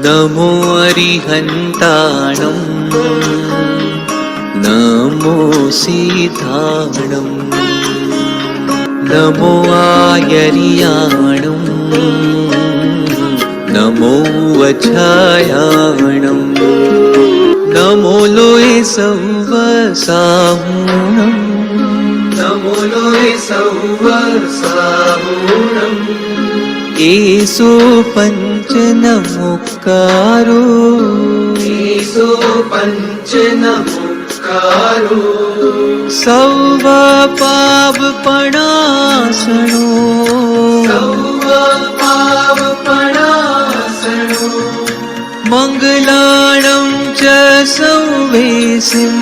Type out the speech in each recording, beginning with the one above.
नमो अरिहन्ताणं नमो सीताणं नमो आयर्याणं नमो वच्छायाणं नमो लोये सौवसाहुणं नमो लोये सौवसाहुणं एसो पंच नमोकारो एसो पंच नमोकारो सौव पावपणासनो सौव पावपणासनो मंगलाणं च सौवेसिं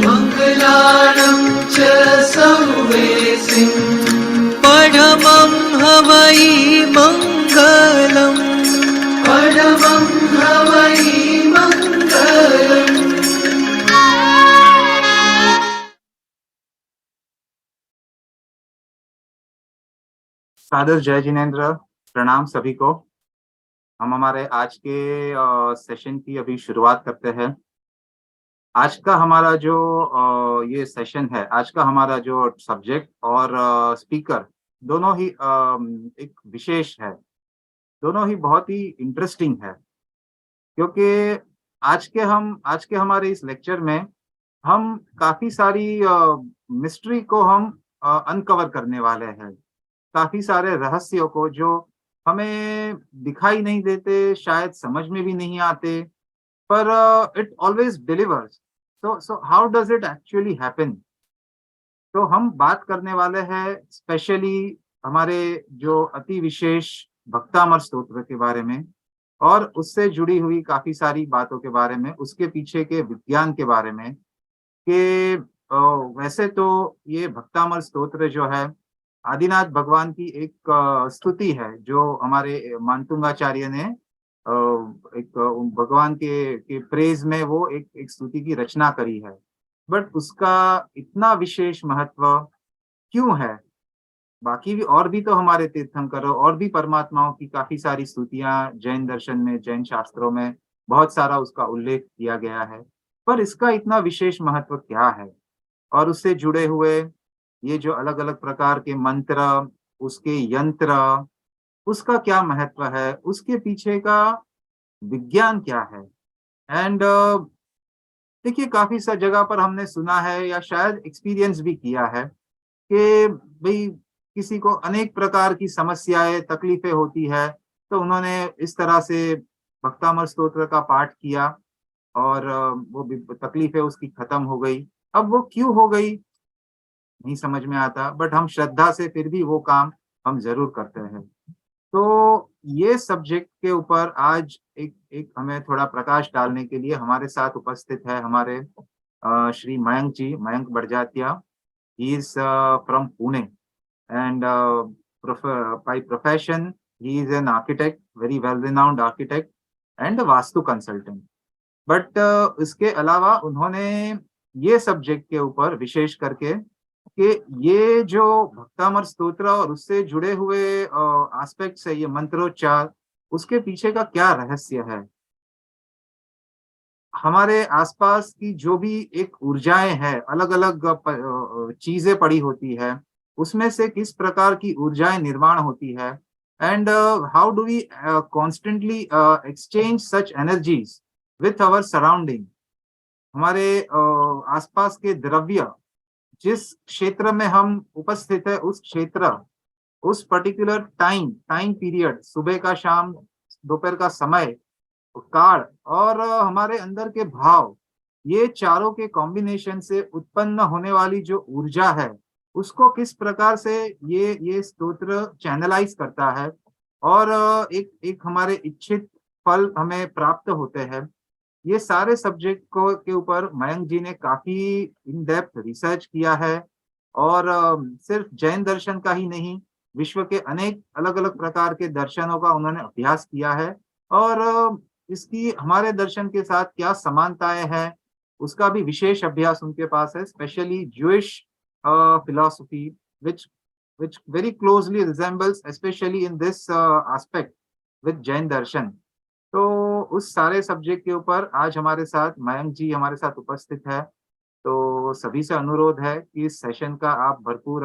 मंगलाणं च सौवेसिं परमं हवै मंगलम् परमं हवै मंगलम्। सादर जय जिनेन्द्र, प्रणाम सभी को। हम हमारे आज के सेशन की अभी शुरुआत करते हैं। आज का हमारा जो ये सेशन है, आज का हमारा जो सब्जेक्ट और स्पीकर दोनों ही एक विशेष है, दोनों ही बहुत ही इंटरेस्टिंग है, क्योंकि आज के हमारे इस लेक्चर में हम काफी सारी मिस्ट्री को हम अनकवर करने वाले हैं, काफी सारे रहस्यों को जो हमें दिखाई नहीं देते, शायद समझ में भी नहीं आते, पर it always delivers. So how does it actually happen? तो हम बात करने वाले हैं स्पेशली हमारे जो अति विशेष भक्तामर स्तोत्र के बारे में और उससे जुड़ी हुई काफी सारी बातों के बारे में, उसके पीछे के विज्ञान के बारे में। कि वैसे तो ये भक्तामर स्तोत्र जो है आदिनाथ भगवान की एक स्तुति है, जो हमारे मानतुंगाचार्य ने एक भगवान के प्रेज में वो एक स्तुति की रचना करी है। बट उसका इतना विशेष महत्व क्यों है? बाकी भी और भी तो हमारे तीर्थंकर और भी परमात्माओं की काफी सारी स्तुतियां जैन दर्शन में, जैन शास्त्रों में बहुत सारा उसका उल्लेख किया गया है, पर इसका इतना विशेष महत्व क्या है? और उससे जुड़े हुए ये जो अलग अलग प्रकार के मंत्र, उसके यंत्र, उसका क्या महत्व है, उसके पीछे का विज्ञान क्या है? एंड देखिए, काफी सा जगह पर हमने सुना है या शायद एक्सपीरियंस भी किया है कि भाई किसी को अनेक प्रकार की समस्याएं, तकलीफें होती है, तो उन्होंने इस तरह से भक्तामर स्तोत्र का पाठ किया और वो तकलीफें उसकी खत्म हो गई। अब वो क्यों हो गई नहीं समझ में आता, बट हम श्रद्धा से फिर भी वो काम हम जरूर करते हैं। तो ये सब्जेक्ट के ऊपर आज एक एक हमें थोड़ा प्रकाश डालने के लिए हमारे साथ उपस्थित है हमारे Shri Mayank ji, Mayank Barjatya. He is from Pune and by profession he is an architect, very well renowned architect and a vastu consultant. But इसके अलावा उन्होंने ये सब्जेक्ट के ऊपर विशेष करके कि ये जो भक्तामर स्तोत्र और उससे जुड़े हुए एस्पेक्ट्स है, ये मंत्रोच्चार, उसके पीछे का क्या रहस्य है, हमारे आसपास की जो भी एक ऊर्जाएं हैं, अलग अलग चीजें पड़ी होती है, उसमें से किस प्रकार की ऊर्जाएं निर्माण होती है, and how do we constantly exchange such energies with our surrounding. हमारे आसपास के द्रव्य, जिस क्षेत्र में हम उपस्थित है, उस क्षेत्र, उस पर्टिकुलर टाइम पीरियड, सुबह का, शाम, दोपहर का समय, काल और हमारे अंदर के भाव, ये चारों के कॉम्बिनेशन से उत्पन्न होने वाली जो ऊर्जा है, उसको किस प्रकार से ये स्तोत्र चैनलाइज करता है और एक हमारे इच्छित फल हमें प्राप्त होते हैं। ये सारे सब्जेक्ट को के ऊपर मयंक जी ने काफी इन डेप्थ रिसर्च किया है और सिर्फ जैन दर्शन का ही नहीं, विश्व के अनेक अलग अलग प्रकार के दर्शनों का उन्होंने अभ्यास किया है और इसकी हमारे दर्शन के साथ क्या समानताएं हैं, उसका भी विशेष अभ्यास उनके पास है, specially Jewish philosophy which very closely resembles especially in this aspect with Jain darshan। तो उस सारे सब्जेक्ट के ऊपर आज हमारे साथ मयंक जी हमारे साथ उपस्थित है। तो सभी से अनुरोध है कि इस सेशन का आप भरपूर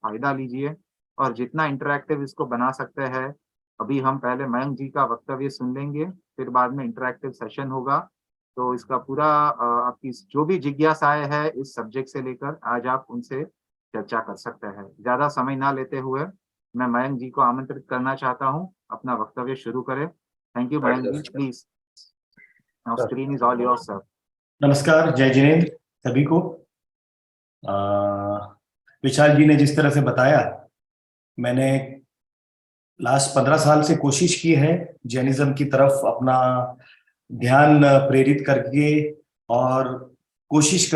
फायदा लीजिए और जितना इंटरैक्टिव इसको बना सकते हैं। अभी हम पहले मयंक जी का वक्तव्य सुन लेंगे, फिर बाद में इंटरैक्टिव सेशन होगा। तो इसका पूरा आपकी जो भी जिज्ञासाएं है इस सब्जेक्ट से लेकर आज आप उनसे चर्चा कर सकते हैं। ज्यादा समय ना लेते हुए मैं मयंक जी को आमंत्रित करना चाहता हूँ, अपना वक्तव्य शुरू करें। Thank you Mayank ji, please now screen is all yours sir. नमस्कार, जय जिनेंद्र सभी को। विशाल जी ने जिस तरह से बताया, मैंने लास्ट 15 साल से कोशिश की है जैनिज्म की तरफ अपना ध्यान प्रेरित करके, और कोशिश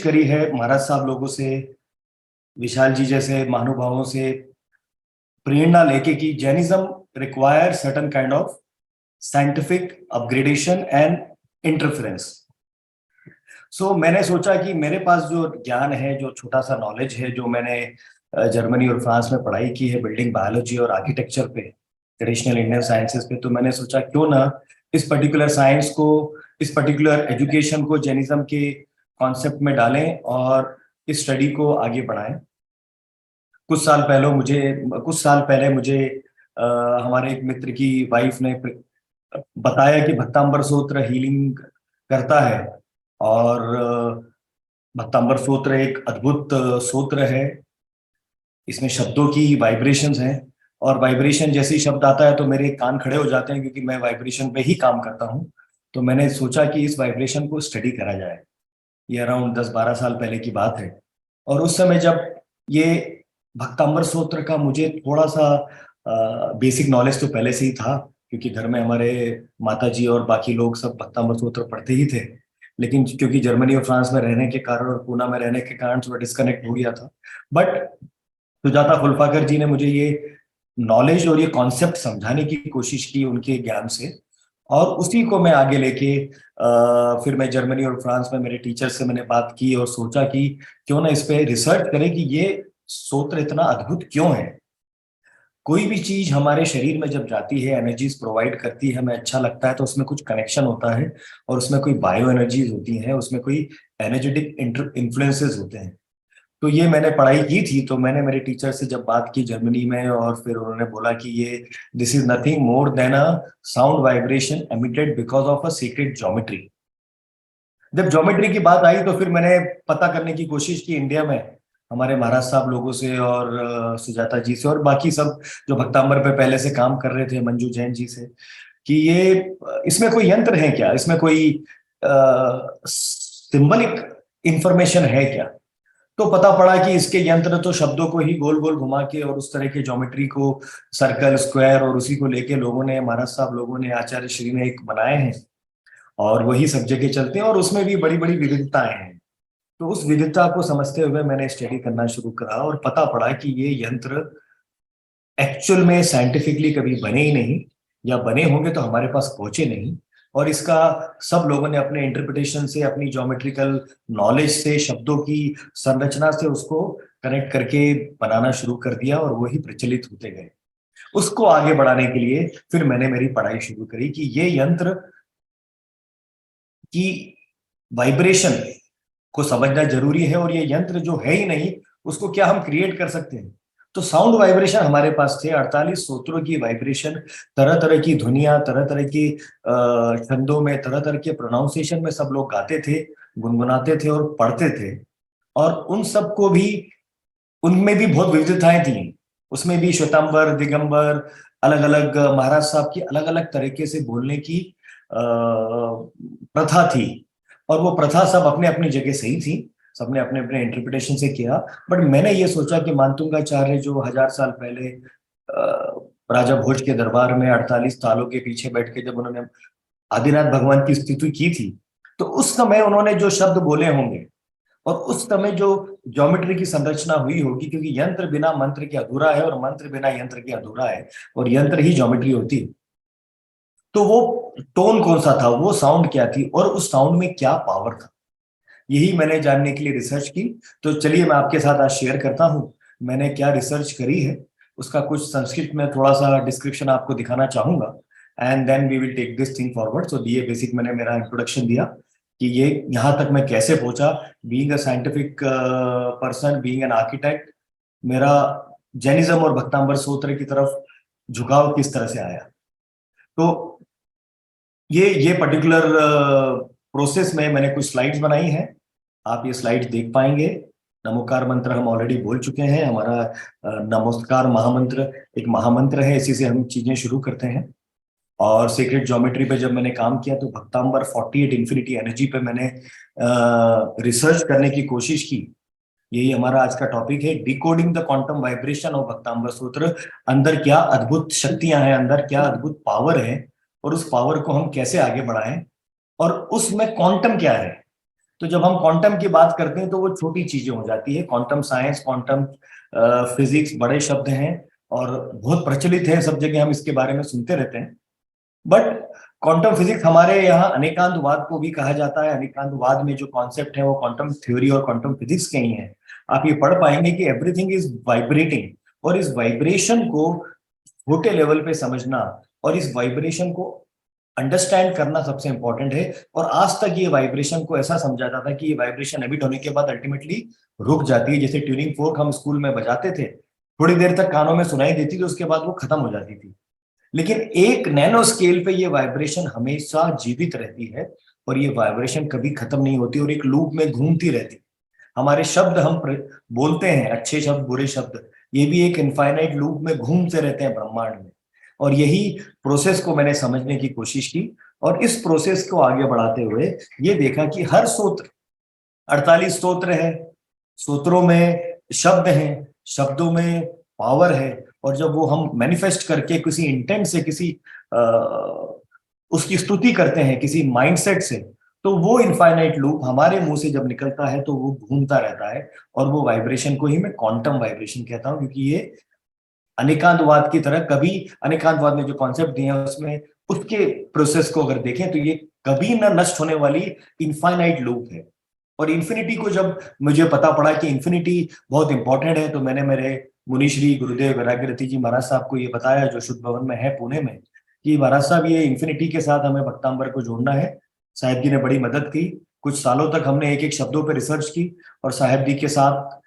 करी है महाराज साहब लोगों से, विशाल जी जैसे महानुभावों से प्रेरणा लेके कि Jainism require certain kind of scientific upgradation and interference. So मैंने सोचा कि मेरे पास जो ज्ञान है, जो छोटा सा नॉलेज है, जो मैंने जर्मनी और फ्रांस में पढ़ाई की है बिल्डिंग बायोलॉजी और आर्किटेक्चर पे, ट्रेडिशनल इंडियन साइंसेस पे, तो मैंने सोचा क्यों ना इस पर्टिकुलर साइंस को, इस पर्टिकुलर एजुकेशन को जैनिज्म के कॉन्सेप्ट में डालें और इस स्टडी को आगे बढ़ाएं। कुछ साल पहले मुझे हमारे एक मित्र की वाइफ ने बताया कि भक्तांबर सूत्र हीलिंग करता है, और भक्तांबर सूत्र एक अद्भुत सूत्र है। इसमें शब्दों की वाइब्रेशंस हैं, और वाइब्रेशन जैसे ही शब्द आता है तो मेरे कान खड़े हो जाते हैं, क्योंकि मैं वाइब्रेशन पे ही काम करता हूं। तो मैंने सोचा कि इस वाइब्रेशन को स्टडी करा जाए। ये अराउंड 10-12 साल पहले की बात है। और उस समय जब ये भक्तांबर सूत्र का मुझे थोड़ा सा बेसिक नॉलेज तो पहले से ही था, क्योंकि घर में हमारे माता जी और बाकी लोग सब भक्तांबर सूत्र पढ़ते ही थे, लेकिन क्योंकि जर्मनी और फ्रांस में रहने के कारण और पूना में रहने के कारण थोड़ा डिस्कनेक्ट हो गया था। बट सुजाता फुलपाकर जी ने मुझे ये नॉलेज और ये कॉन्सेप्ट समझाने की कोशिश की उनके ज्ञान से, और उसी को मैं आगे लेके फिर मैं जर्मनी और फ्रांस में मेरे टीचर से मैंने बात की और सोचा कि क्यों ना इस पे रिसर्च करें कि ये सूत्र इतना अद्भुत क्यों है। कोई भी चीज हमारे शरीर में जब जाती है, एनर्जीज प्रोवाइड करती है, हमें अच्छा लगता है, तो उसमें कुछ कनेक्शन होता है, और उसमें कोई बायो एनर्जीज होती हैं, उसमें कोई एनर्जेटिक इन्फ्लुएंसेस होते हैं। तो ये मैंने पढ़ाई की थी, तो मैंने मेरे टीचर से जब बात की जर्मनी में, और फिर उन्होंने बोला कि ये this is nothing more than a sound vibration emitted because of a secret geometry. जब ज्योमेट्री की बात आई तो फिर मैंने पता करने की कोशिश की इंडिया में हमारे महाराज साहब लोगों से, और सुजाता जी से, और बाकी सब जो भक्तांबर पे पहले से काम कर रहे थे, मंजू जैन जी से, कि ये इसमें कोई यंत्र है क्या, इसमें कोई सिंबलिक इंफॉर्मेशन है क्या। तो पता पड़ा कि इसके यंत्र तो शब्दों को ही गोल गोल घुमा के और उस तरह के ज्योमेट्री को, सर्कल, स्क्वायर, और उसी को लेके लोगों ने, महाराज साहब लोगों ने, आचार्य श्री ने एक बनाए हैं, और वही सब जगह चलते हैं, और उसमें भी बड़ी बड़ी विविधताएं हैं। तो उस विविधता को समझते हुए मैंने स्टडी करना शुरू करा, और पता पड़ा कि ये यंत्र एक्चुअल में साइंटिफिकली कभी बने ही नहीं, या बने होंगे तो हमारे पास पहुंचे नहीं, और इसका सब लोगों ने अपने इंटरप्रिटेशन से, अपनी ज्योमेट्रिकल नॉलेज से, शब्दों की संरचना से उसको कनेक्ट करके बनाना शुरू कर दिया, और वही प्रचलित होते गए। उसको आगे बढ़ाने के लिए फिर मैंने मेरी पढ़ाई शुरू करी कि ये यंत्र की वाइब्रेशन को समझना जरूरी है, और ये यंत्र जो है ही नहीं उसको क्या हम क्रिएट कर सकते हैं। तो साउंड वाइब्रेशन हमारे पास थे, 48 सूत्रों की वाइब्रेशन, तरह तरह की ध्वनियां, तरह तरह की छंदों में, तरह तरह के प्रोनाउंसिएशन में सब लोग गाते थे, गुनगुनाते थे और पढ़ते थे। और उन सबको भी, उनमें भी बहुत विविधताएं थी, उसमें भी श्वेतांबर, दिगंबर, अलग अलग महाराज साहब की अलग अलग तरीके से बोलने की प्रथा थी, और वो प्रथा सब अपने अपनी जगह सही थी, सबने अपने अपने इंटरप्रिटेशन से किया। बट मैंने ये सोचा कि मानतुंगाचार्य जो 1000 साल पहले राजा भोज के दरबार में 48 तालों के पीछे बैठ के जब उन्होंने आदिनाथ भगवान की स्तुति की थी, तो उस समय उन्होंने जो शब्द बोले होंगे, और उस समय जो ज्योमेट्री की संरचना हुई होगी, क्योंकि यंत्र बिना मंत्र के अधूरा है, और मंत्र बिना यंत्र के अधूरा है, और यंत्र ही ज्योमेट्री होती है। तो वो टोन कौन सा था, वो साउंड क्या थी, और उस साउंड में क्या पावर था, यही मैंने जानने के लिए रिसर्च की। तो चलिए मैं आपके साथ आज शेयर करता हूं मैंने क्या रिसर्च करी है। उसका कुछ संस्कृत में थोड़ा सा डिस्क्रिप्शन आपको दिखाना चाहूंगा, and then we will take this thing forward. So ये बेसिक मैंने मेरा इंट्रोडक्शन दिया कि ये यहाँ तक मैं कैसे पहुंचा, being a scientific person, being an architect, मेरा जैनिज्म और भक्तांबर सूत्र की तरफ झुकाव किस तरह से आया। तो ये पर्टिकुलर प्रोसेस में मैंने कुछ स्लाइड्स बनाई हैं, आप ये स्लाइड्स देख पाएंगे। नमोकार मंत्र हम ऑलरेडी बोल चुके हैं, हमारा नमस्कार महामंत्र एक महामंत्र है, इसी से हम चीजें शुरू करते हैं। और सीक्रेट ज्योमेट्री पे जब मैंने काम किया तो भक्तांबर 48 इन्फिनिटी एनर्जी पे मैंने रिसर्च करने की कोशिश की। यही हमारा आज का टॉपिक है, decoding the quantum vibration of Bhaktamar Sutra. अंदर क्या अद्भुत शक्तियां हैं, अंदर क्या अद्भुत पावर है, और उस पावर को हम कैसे आगे बढ़ाएं, और उसमें क्वांटम क्या है। तो जब हम क्वांटम की बात करते हैं तो वो छोटी चीजें हो जाती है। क्वांटम साइंस, क्वांटम फिजिक्स बड़े शब्द हैं और बहुत प्रचलित है, सब जगह हम इसके बारे में सुनते रहते हैं। बट क्वांटम फिजिक्स, हमारे यहाँ अनेकांतवाद को भी कहा जाता है। अनेकांतवाद में जो कॉन्सेप्ट है वो क्वांटम थ्योरी और क्वांटम फिजिक्स के ही है। आप ये पढ़ पाएंगे कि एवरीथिंग इज वाइब्रेटिंग, और इस वाइब्रेशन को छोटे लेवल पे समझना और इस वाइब्रेशन को अंडरस्टैंड करना सबसे इंपॉर्टेंट है। और आज तक ये वाइब्रेशन को ऐसा समझा जाता है कि ये वाइब्रेशन एमिट होने के बाद अल्टीमेटली रुक जाती है। जैसे ट्यूनिंग फोर्क हम स्कूल में बजाते थे, थोड़ी देर तक कानों में सुनाई देती थी, उसके बाद वो खत्म हो जाती थी। लेकिन एक नैनो स्केल पे ये वाइब्रेशन हमेशा जीवित रहती है, और ये वाइब्रेशन कभी खत्म नहीं होती और एक लूप में घूमती रहती। हमारे शब्द हम बोलते हैं, अच्छे शब्द, बुरे शब्द, ये भी एक इनफाइनाइट लूप में घूमते रहते हैं ब्रह्मांड में। और यही प्रोसेस को मैंने समझने की कोशिश की, और इस प्रोसेस को आगे बढ़ाते हुए ये देखा कि हर सूत्र, 48 स्तोत्र है, सूत्रों में शब्द हैं, शब्दों में पावर है, और जब वो हम मैनिफेस्ट करके किसी इंटेंट से, किसी उसकी स्तुति करते हैं, किसी माइंडसेट से, तो वो इनफाइनाइट लूप हमारे मुंह से जब निकलता है तो वो घूमता रहता है। और वो वाइब्रेशन को ही मैं क्वांटम वाइब्रेशन कहता हूं, क्योंकि ये अनेकांतवाद की तरह, कभी अनेकांतवाद में जो कॉन्सेप्ट दिए हैं उसमें उसके प्रोसेस को अगर देखें तो ये कभी ना नष्ट होने वाली इनफाइनाइट लूप है। और इन्फिनिटी को जब मुझे पता पड़ा कि इन्फिनिटी बहुत इंपॉर्टेंट है, तो मैंने मेरे मुनिश्री गुरुदेव वैराग्यरति जी महाराज साहब को ये बताया, जो शुद्ध भवन में है पुणे में, कि महाराज साहब ये इन्फिनिटी के साथ हमें भक्तांबर को जोड़ना है। साहेब जी ने बड़ी मदद की, कुछ सालों तक हमने एक एक शब्दों पर रिसर्च की, और साहेब जी के साथ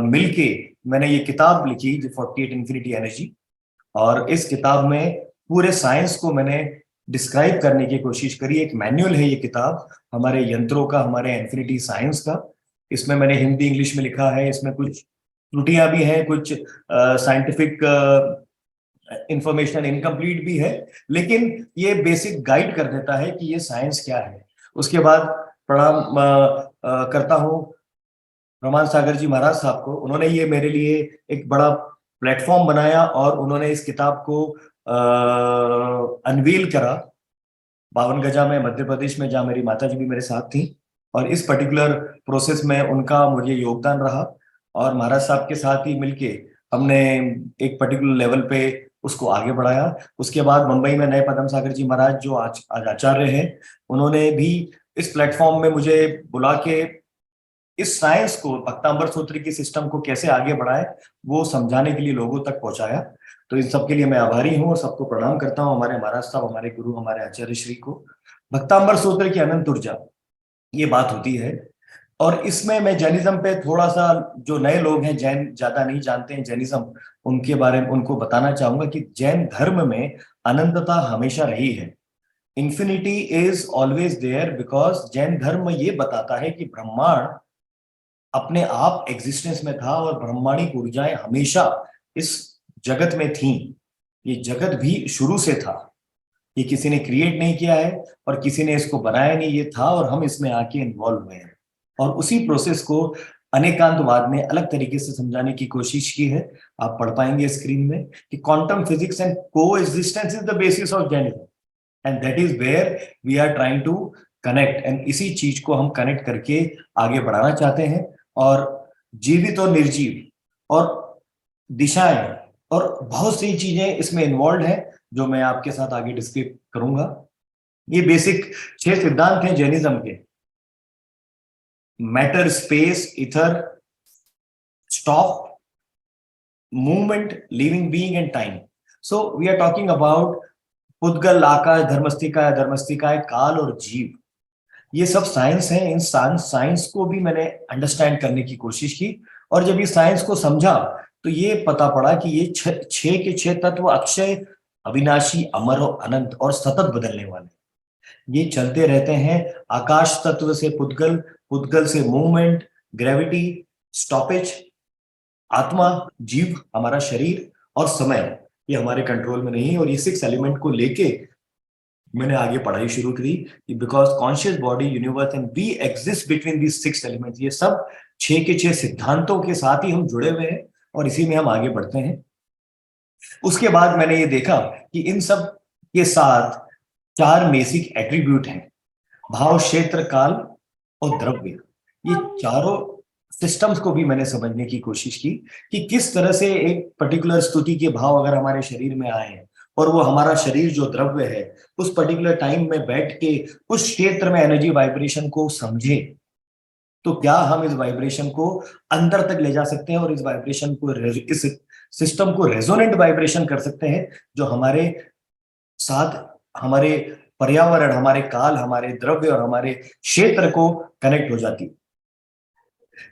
मिलके मैंने ये किताब लिखी, जो 48 इन्फिनिटी एनर्जी। और इस किताब में पूरे साइंस को मैंने डिस्क्राइब करने की कोशिश करी। एक मैनुअल है ये किताब हमारे यंत्रों का, हमारे इन्फिनिटी साइंस का। इसमें मैंने हिंदी इंग्लिश में लिखा है, इसमें कुछ त्रुटियां भी हैं, कुछ साइंटिफिक इंफॉर्मेशन इनकम्प्लीट भी है, लेकिन ये बेसिक गाइड कर देता है कि ये साइंस क्या है। उसके बाद प्रणाम करता हूँ रमान सागर जी महाराज साहब को। उन्होंने ये मेरे लिए एक बड़ा प्लेटफॉर्म बनाया, और उन्होंने इस किताब को अनवील करा 52 गजा में, मध्य प्रदेश में, जहाँ मेरी माता जी भी मेरे साथ थी। और इस पर्टिकुलर प्रोसेस में उनका मुझे योगदान रहा, और महाराज साहब के साथ ही मिलके हमने एक पर्टिकुलर लेवल पे उसको आगे बढ़ाया। उसके बाद मुंबई में नए पदम सागर जी महाराज, जो आज आचार्य हैं, उन्होंने भी इस प्लेटफॉर्म में मुझे बुला के इस साइंस को, भक्तांबर सूत्र की सिस्टम को कैसे आगे बढ़ाए, वो समझाने के लिए लोगों तक पहुंचाया। तो इन सब के लिए मैं आभारी हूँ और सबको प्रणाम करता हूँ, हमारे महाराज साहब, हमारे गुरु, हमारे आचार्य श्री को। भक्तांबर सूत्र की अनंत ऊर्जा, ये बात होती है। और इसमें मैं जैनिज्म पे थोड़ा सा, जो नए लोग हैं, जैन ज्यादा नहीं जानते हैं जैनिज्म, उनके बारे में उनको बताना चाहूंगा कि जैन धर्म में अनंतता हमेशा रही है। Infinity is always there, because Jain धर्म ये बताता है कि ब्रह्मांड अपने आप एग्जिस्टेंस में था, और ब्रह्मांडिक ऊर्जाएं हमेशा इस जगत में थी। ये जगत भी शुरू से था, ये किसी ने क्रिएट नहीं किया है और किसी ने इसको बनाया नहीं, ये था और हम इसमें आके इन्वॉल्व हुए हैं। और उसी प्रोसेस को अनेकांतवाद ने अलग तरीके से समझाने की कोशिश की है। आप पढ़ पाएंगे स्क्रीन में कि quantum physics and coexistence is the basis of Jainism, and that is where we are trying to connect. And इसी चीज को हम कनेक्ट करके आगे बढ़ाना चाहते हैं। और जीवित और निर्जीव और दिशाएं और बहुत सी चीजें इसमें इन्वॉल्व है, जो मैं आपके साथ आगे डिस्क्राइब करूंगा। ये बेसिक 6 सिद्धांत हैं जैनिज्म के: matter, space, ether, stop, movement, living being and time. So we are talking about पुद्गल, आकाश, धर्मस्तिका, धर्मस्तिकाय, काल और जीव, ये सब साइंस है। इन साइंस को भी मैंने अंडरस्टैंड करने की कोशिश की, और जब ये साइंस को समझा तो ये पता पड़ा कि ये छह के छह तत्व अक्षय, अविनाशी, अमर और अनंत और सतत बदलने वाले, ये चलते रहते हैं। आकाश तत्व से पुद्गल, पुद्गल से मूवमेंट, ग्रेविटी, स्टॉपेज, आत्मा, जीव, हमारा शरीर और समय, ये हमारे कंट्रोल में नहीं है। और ये 6 एलिमेंट को लेके मैंने आगे पढ़ाई शुरू करी, because conscious body, universe and we exist between these 6 elements. ये सब 6 के 6 सिद्धांतों के साथ ही हम जुड़े हुए हैं और इसी में हम आगे बढ़ते हैं। उसके बाद मैंने ये देखा कि इन सब के साथ 4 बेसिक एट्रीब्यूट हैं, भाव, क्षेत्र, काल और द्रव्य। ये चारों सिस्टम्स को भी मैंने समझने की कोशिश की कि किस तरह से एक पर्टिकुलर स्तुति के भाव अगर हमारे शरीर में आए और वो हमारा शरीर जो द्रव्य है उस पर्टिकुलर टाइम में बैठ के उस क्षेत्र में एनर्जी वाइब्रेशन को समझे, तो क्या हम इस वाइब्रेशन को अंदर तक ले जा सकते हैं और इस वाइब्रेशन को, इस सिस्टम को रेजोनेंट वाइब्रेशन कर सकते हैं जो हमारे साथ, हमारे पर्यावरण, हमारे काल, हमारे द्रव्य और हमारे क्षेत्र को कनेक्ट हो जाती।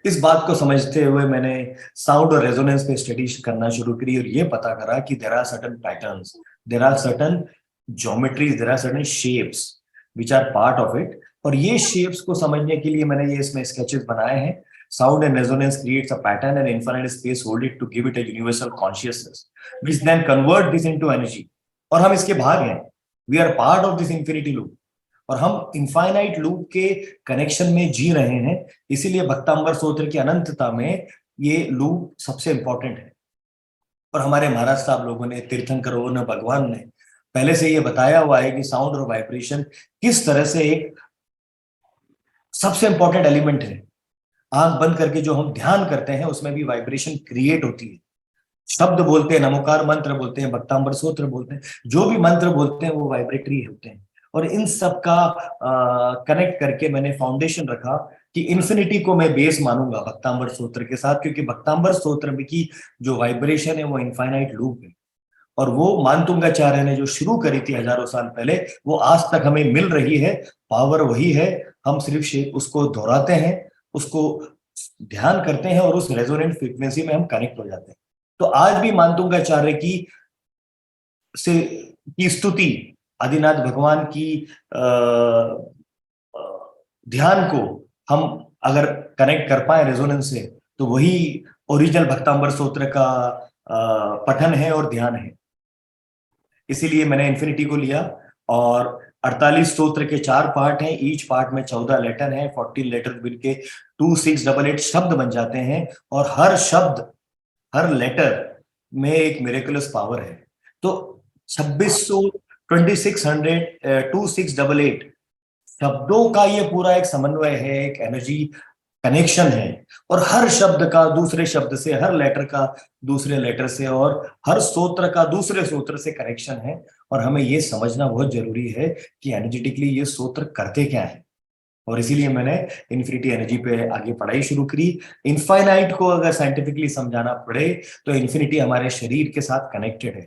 इस बात को समझते हुए मैंने साउंड और रेजोनेंस पे स्टडी करना शुरू करी और ये पता करा कि there are certain patterns, there are certain geometries, there are certain shapes which are part of it. और ये शेप्स को समझने के लिए मैंने ये इसमें स्केचेस बनाए हैं। Sound and resonance creates a pattern and infinite space hold it to give it a universal consciousness which then convert this into energy. और हम इसके भाग हैं, we are part of this infinity loop और हम infinite loop के connection में जी रहे हैं। इसीलिए भक्तांबर स्तोत्र की अनंतता में ये लूप सबसे इंपॉर्टेंट है। और हमारे महाराज साहब लोगों ने, तीर्थंकरों ने, भगवान ने पहले से ये बताया हुआ है कि साउंड और वाइब्रेशन किस तरह से एक सबसे इंपॉर्टेंट एलिमेंट है। आंख बंद करके जो हम ध्यान करते हैं उसमें भी वाइब्रेशन क्रिएट होती है। शब्द बोलते हैं, नमोकार मंत्र बोलते हैं, भक्तांबर स्तोत्र बोलते हैं, जो भी मंत्र बोलते हैं वो वाइब्रेटरी होते हैं। और इन सब का कनेक्ट करके मैंने फाउंडेशन रखा कि इन्फिनिटी को मैं बेस मानूंगा भक्तांबर स्तोत्र के साथ, क्योंकि भक्तांबर स्तोत्र की जो वाइब्रेशन है वो इनफाइनाइट लूप है। और वो मानतुंगाचार्य ने जो शुरू करी थी हजारों साल पहले, वो आज तक हमें मिल रही है। पावर वही है, हम सिर्फ उसको दोहराते हैं, उसको ध्यान करते हैं और उस रेजोनेंट फ्रीक्वेंसी में हम कनेक्ट हो जाते हैं। तो आज भी मानतुंगाचार्य की स्तुति, आदिनाथ भगवान की ध्यान को हम अगर कनेक्ट कर पाए रेजोनेंस से, तो वही ओरिजिनल भक्तांबर स्तोत्र का पठन है और ध्यान है। इसीलिए मैंने इन्फिनिटी को लिया और 48 स्तोत्र के 4 पार्ट हैं, ईच पार्ट में 14 लेटर हैं, 14 लेटर मिलके 2688 शब्द बन जाते हैं और हर शब्द, हर लेटर में एक मिरेकुलस पावर है। तो 2688 शब्दों का ये पूरा एक समन्वय है, एक एनर्जी कनेक्शन है। और हर शब्द का दूसरे शब्द से, हर लेटर का दूसरे लेटर से और हर स्तोत्र का दूसरे स्तोत्र से कनेक्शन है। और हमें ये समझना बहुत जरूरी है कि एनर्जेटिकली ये स्तोत्र करते क्या है। और इसीलिए मैंने इन्फिनिटी एनर्जी पे आगे पढ़ाई शुरू करी। इनफाइनाइट को अगर साइंटिफिकली समझाना पड़े तो इन्फिनिटी हमारे शरीर के साथ कनेक्टेड है।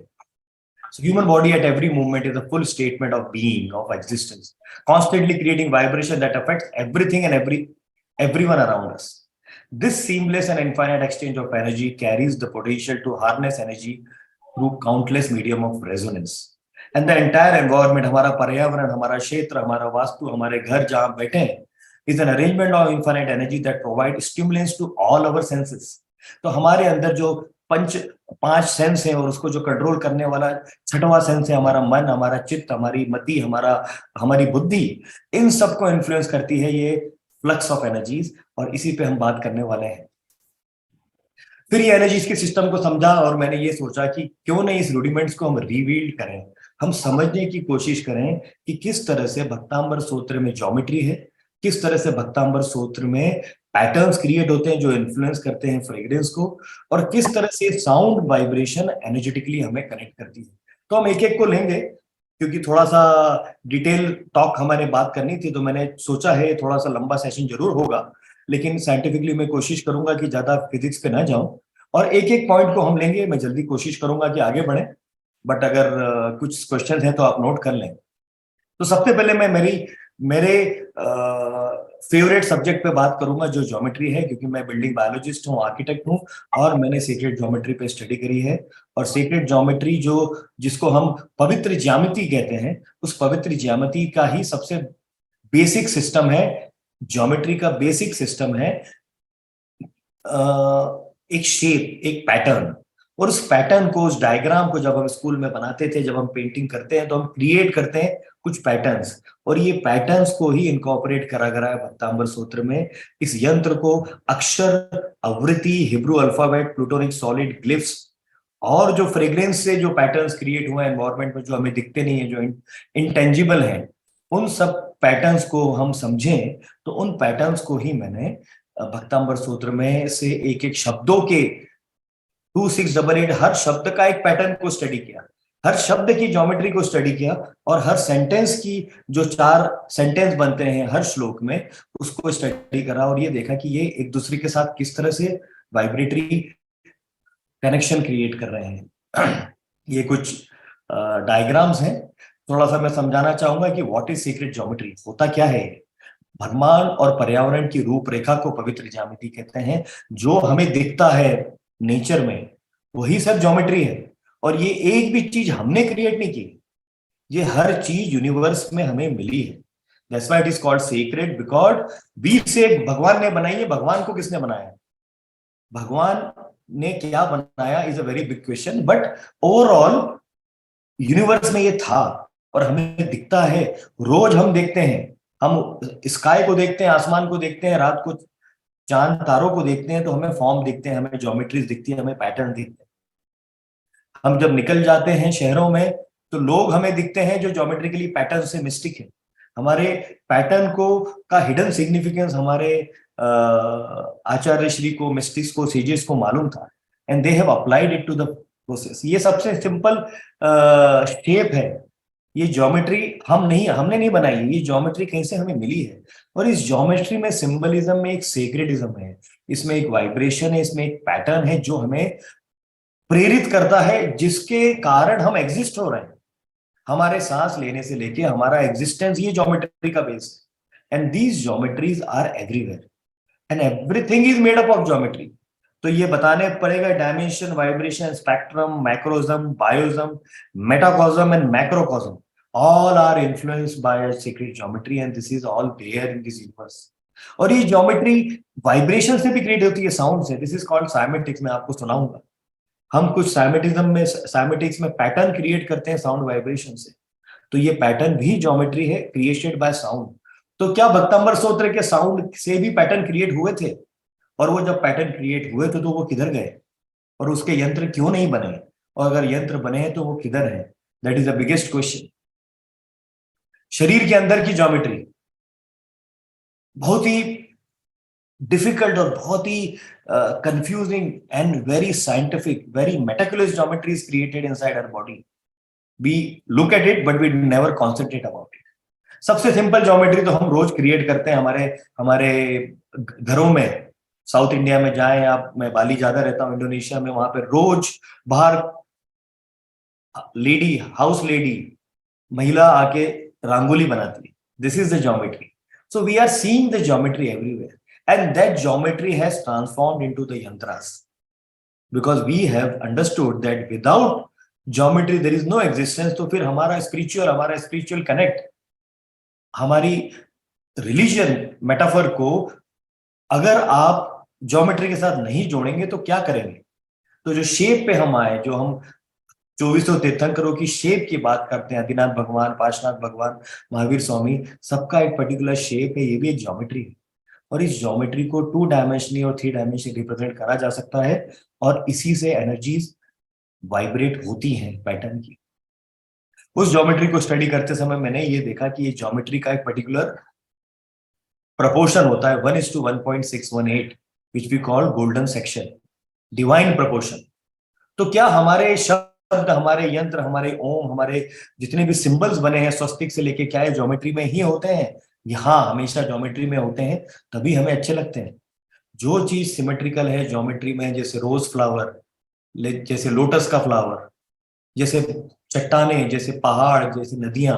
So human body at every moment is a full statement of being, of existence, constantly creating vibration that affects everything and everyone around us. This seamless and infinite exchange of energy carries the potential to harness energy through countless medium of resonance. And the entire environment, हमारा पर्यावरण, हमारा क्षेत्र, हमारा वास्तु, हमारे घर जहाँ बैठे हैं, is an arrangement of infinite energy that provide stimulants to all our senses. तो हमारे अंदर जो 5 सेंस है और उसको जो कंट्रोल करने वाला 6वां सेंस है हमारा मन, हमारा चित्त, हमारी मति, हमारी बुद्धि, इन सबको इन्फ्लुएंस करती है ये फ्लक्स ऑफ एनर्जीज। और इसी पे हम बात करने वाले हैं। फिर ये एनर्जीज के सिस्टम को समझा और मैंने ये सोचा कि क्यों नहीं इस रूडिमेंट्स को हम रिवील्ड करें, हम समझने की कोशिश करें कि किस तरह से भक्तांबर स्तोत्र में ज्योमेट्री है, किस तरह से भक्तांबर स्तोत्र में पैटर्न्स क्रिएट होते हैं जो इन्फ्लुएंस करते हैं फ्रेग्रेंस को, और किस तरह से साउंड वाइब्रेशन एनर्जेटिकली हमें कनेक्ट करती है। तो हम एक एक को लेंगे क्योंकि थोड़ा सा डिटेल टॉक हमारे बात करनी थी, तो मैंने सोचा है थोड़ा सा लंबा सेशन जरूर होगा, लेकिन साइंटिफिकली मैं कोशिश करूंगा कि ज्यादा फिजिक्स पे ना जाऊं और एक एक पॉइंट को हम लेंगे। मैं जल्दी कोशिश करूंगा कि आगे बढ़े, बट अगर कुछ क्वेश्चन है तो आप नोट कर लें। तो सबसे पहले मैं मेरे फेवरेट सब्जेक्ट पे बात करूंगा, जो ज्योमेट्री है, क्योंकि मैं बिल्डिंग बायोलॉजिस्ट हूँ, आर्किटेक्ट हूँ, और मैंने सीक्रेट ज्योमेट्री पे स्टडी करी है। और सीक्रेट ज्योमेट्री जिसको हम पवित्र ज्यामिति कहते हैं, उस पवित्र ज्यामिति का ही सबसे बेसिक सिस्टम है, ज्योमेट्री का बेसिक सिस्टम है एक शेप, एक पैटर्न। और उस पैटर्न को, उस डायग्राम को जब हम स्कूल में बनाते थे, जब हम पेंटिंग करते हैं, तो हम क्रिएट करते हैं कुछ पैटर्न्स, और ये पैटर्न्स को ही इनकॉर्पोरेट करा गया है भक्तांबर सूत्र में। इस यंत्र को अक्षर, आवृत्ति, Hebrew alphabet, plutonic solid, glyphs, और जो फ्रेग्रेंस से जो पैटर्न्स क्रिएट हुए एनवायरमेंट में, जो हमें दिखते नहीं है, जो इंटेंजिबल है, उन सब पैटर्न्स को हम समझें, तो उन पैटर्न्स को ही मैंने भक्तांबर सूत्र में से एक एक शब्दों के 2688 हर शब्द का एक पैटर्न को स्टडी किया, हर शब्द की ज्योमेट्री को स्टडी किया, और हर सेंटेंस की जो 4 सेंटेंस बनते हैं हर श्लोक में, उसको स्टडी करा, और ये देखा कि ये एक दूसरे के साथ किस तरह से वाइब्रेटरी कनेक्शन क्रिएट कर रहे हैं। ये कुछ डायग्राम्स हैं। थोड़ा सा मैं समझाना चाहूंगा कि व्हाट इज सीक्रेट ज्योमेट्री, होता क्या है। ब्रह्मांड और पर्यावरण की रूपरेखा को पवित्र ज्यामिति कहते हैं। जो हमें दिखता है नेचर में, वही सब ज्योमेट्री है। और ये एक भी चीज हमने क्रिएट नहीं की, ये हर चीज यूनिवर्स में हमें मिली है। That's why it is called secret, because बीज से भगवान ने बनाई है। भगवान को किसने बनाया, भगवान ने क्या बनाया is a very big question, but overall universe में ये था और हमें दिखता है। रोज हम देखते हैं, हम स्काई को देखते हैं, आसमान को देखते हैं, रात को चांद तारों को देखते हैं, तो हमें फॉर्म दिखते हैं, हमें ज्योमेट्रीज दिखती है, हमें पैटर्न दिखते हैं। हम जब निकल जाते हैं शहरों में, तो लोग हमें दिखते हैं जो ज्योमेट्रिकली पैटर्न से मिस्टिक है। हमारे पैटर्न को का हिडन सिग्निफिकेंस हमारे आचार्य श्री को, मिस्टिक्स को, सेजेस को मालूम था, and they have applied it to the process. ये सबसे सिंपल शेप है। ये ज्योमेट्री हमने नहीं बनाई, ये ज्योमेट्री कहीं से हमें मिली है। और इस ज्योमेट्री में सिंबलिज्म में एक सेक्रेटिज्म है, इसमें एक वाइब्रेशन है, इसमें एक पैटर्न है जो हमें प्रेरित करता है, जिसके कारण हम एग्जिस्ट हो रहे हैं। हमारे सांस लेने से लेके हमारा एग्जिस्टेंस ये ज्योमेट्री का बेस है। And these geometries are everywhere and everything is made up of geometry. तो ये बताने पड़ेगा dimension, vibration, spectrum, macrocosm, biocosm, metacosm and macrocosm, all are influenced by a secret geometry, and this is all there in this universe. और ये geometry vibration से भी create होती है, साउंड से। This is called cymatics. मैं आपको सुनाऊंगा। हम कुछ साइमेटिक्स में पैटर्न क्रिएट करते हैं साउंड वाइब्रेशन से। तो ये पैटर्न भी ज्योमेट्री है, क्रिएटेड बाय साउंड। तो क्या भक्तांबर सूत्र के साउंड से भी पैटर्न क्रिएट हुए थे? और वो जब पैटर्न क्रिएट हुए थे तो वो किधर गए, और उसके यंत्र क्यों नहीं बने? और अगर यंत्र बने हैं तो वो किधर है? That is the biggest question. शरीर के अंदर की ज्योमेट्री बहुत ही डिफिकल्ट और बहुत ही confusing and very scientific, very meticulous geometry is created inside our body. We look at it but we never concentrate about it. सबसे सिंपल ज्योमेट्री तो हम रोज क्रिएट करते हैं हमारे घरों में। साउथ इंडिया में जाएं आप, मैं बाली ज्यादा रहता हूं, इंडोनेशिया में, वहां पे रोज बाहर हाउस लेडी महिला आके रंगोली बनाती है। This is the geometry. So we are seeing the geometry everywhere and that geometry has transformed into the yantras, because we have understood that without geometry there is no existence. तो फिर हमारा spiritual connect, हमारी religion metaphor को अगर आप geometry के साथ नहीं जोड़ेंगे तो क्या करेंगे? तो जो शेप पे हम आए, जो हम 2400 तीर्थंकरों की शेप की बात करते हैं, आदिनाथ भगवान, पार्श्वनाथ भगवान, महावीर स्वामी, सबका एक पर्टिकुलर शेप है। ये भी एक ज्योमेट्री है, और इस ज्योमेट्री को 2 डायमेंशनली और 3 डायमेंशनली रिप्रेजेंट करा जा सकता है, और इसी से एनर्जीज वाइब्रेट होती हैं पैटर्न की। उस ज्योमेट्री को स्टडी करते समय मैंने ये देखा कि ये ज्योमेट्री का एक पर्टिकुलर प्रपोर्शन होता है 1:1.618, which we call golden section, divine proportion. तो क्या हमारे शब्द, हमारे यंत्र, हमारे ओम, हमारे जितने भी सिंबल्स बने हैं स्वस्तिक से लेके, क्या ये ज्योमेट्री में ही होते हैं? हाँ, हमेशा ज्योमेट्री में होते हैं, तभी हमें अच्छे लगते हैं। जो चीज सिमेट्रिकल है ज्योमेट्री में, जैसे रोज फ्लावर, जैसे लोटस का फ्लावर, जैसे चट्टाने, जैसे पहाड़, जैसे नदियां,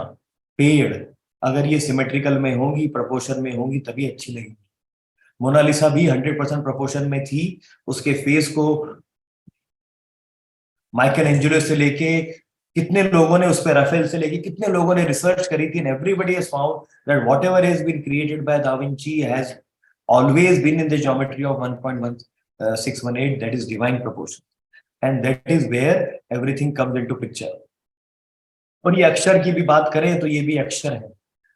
पेड़, अगर ये सिमेट्रिकल में होंगी, प्रोपोर्शन में होंगी, तभी अच्छी लगेगी। मोनालिसा भी 100% प्रोपोर्शन में थी। उसके फेस को माइकल एंजेलो से लेके कितने लोगों ने, उस पर राफेल से लेके कितने लोगों ने रिसर्च करी थी, and everybody has found that whatever has been created by Da Vinci has always been in the geometry of 1.1618, that is divine proportion, and that is where everything comes into picture. और ये अक्षर की भी बात करें तो ये भी अक्षर है,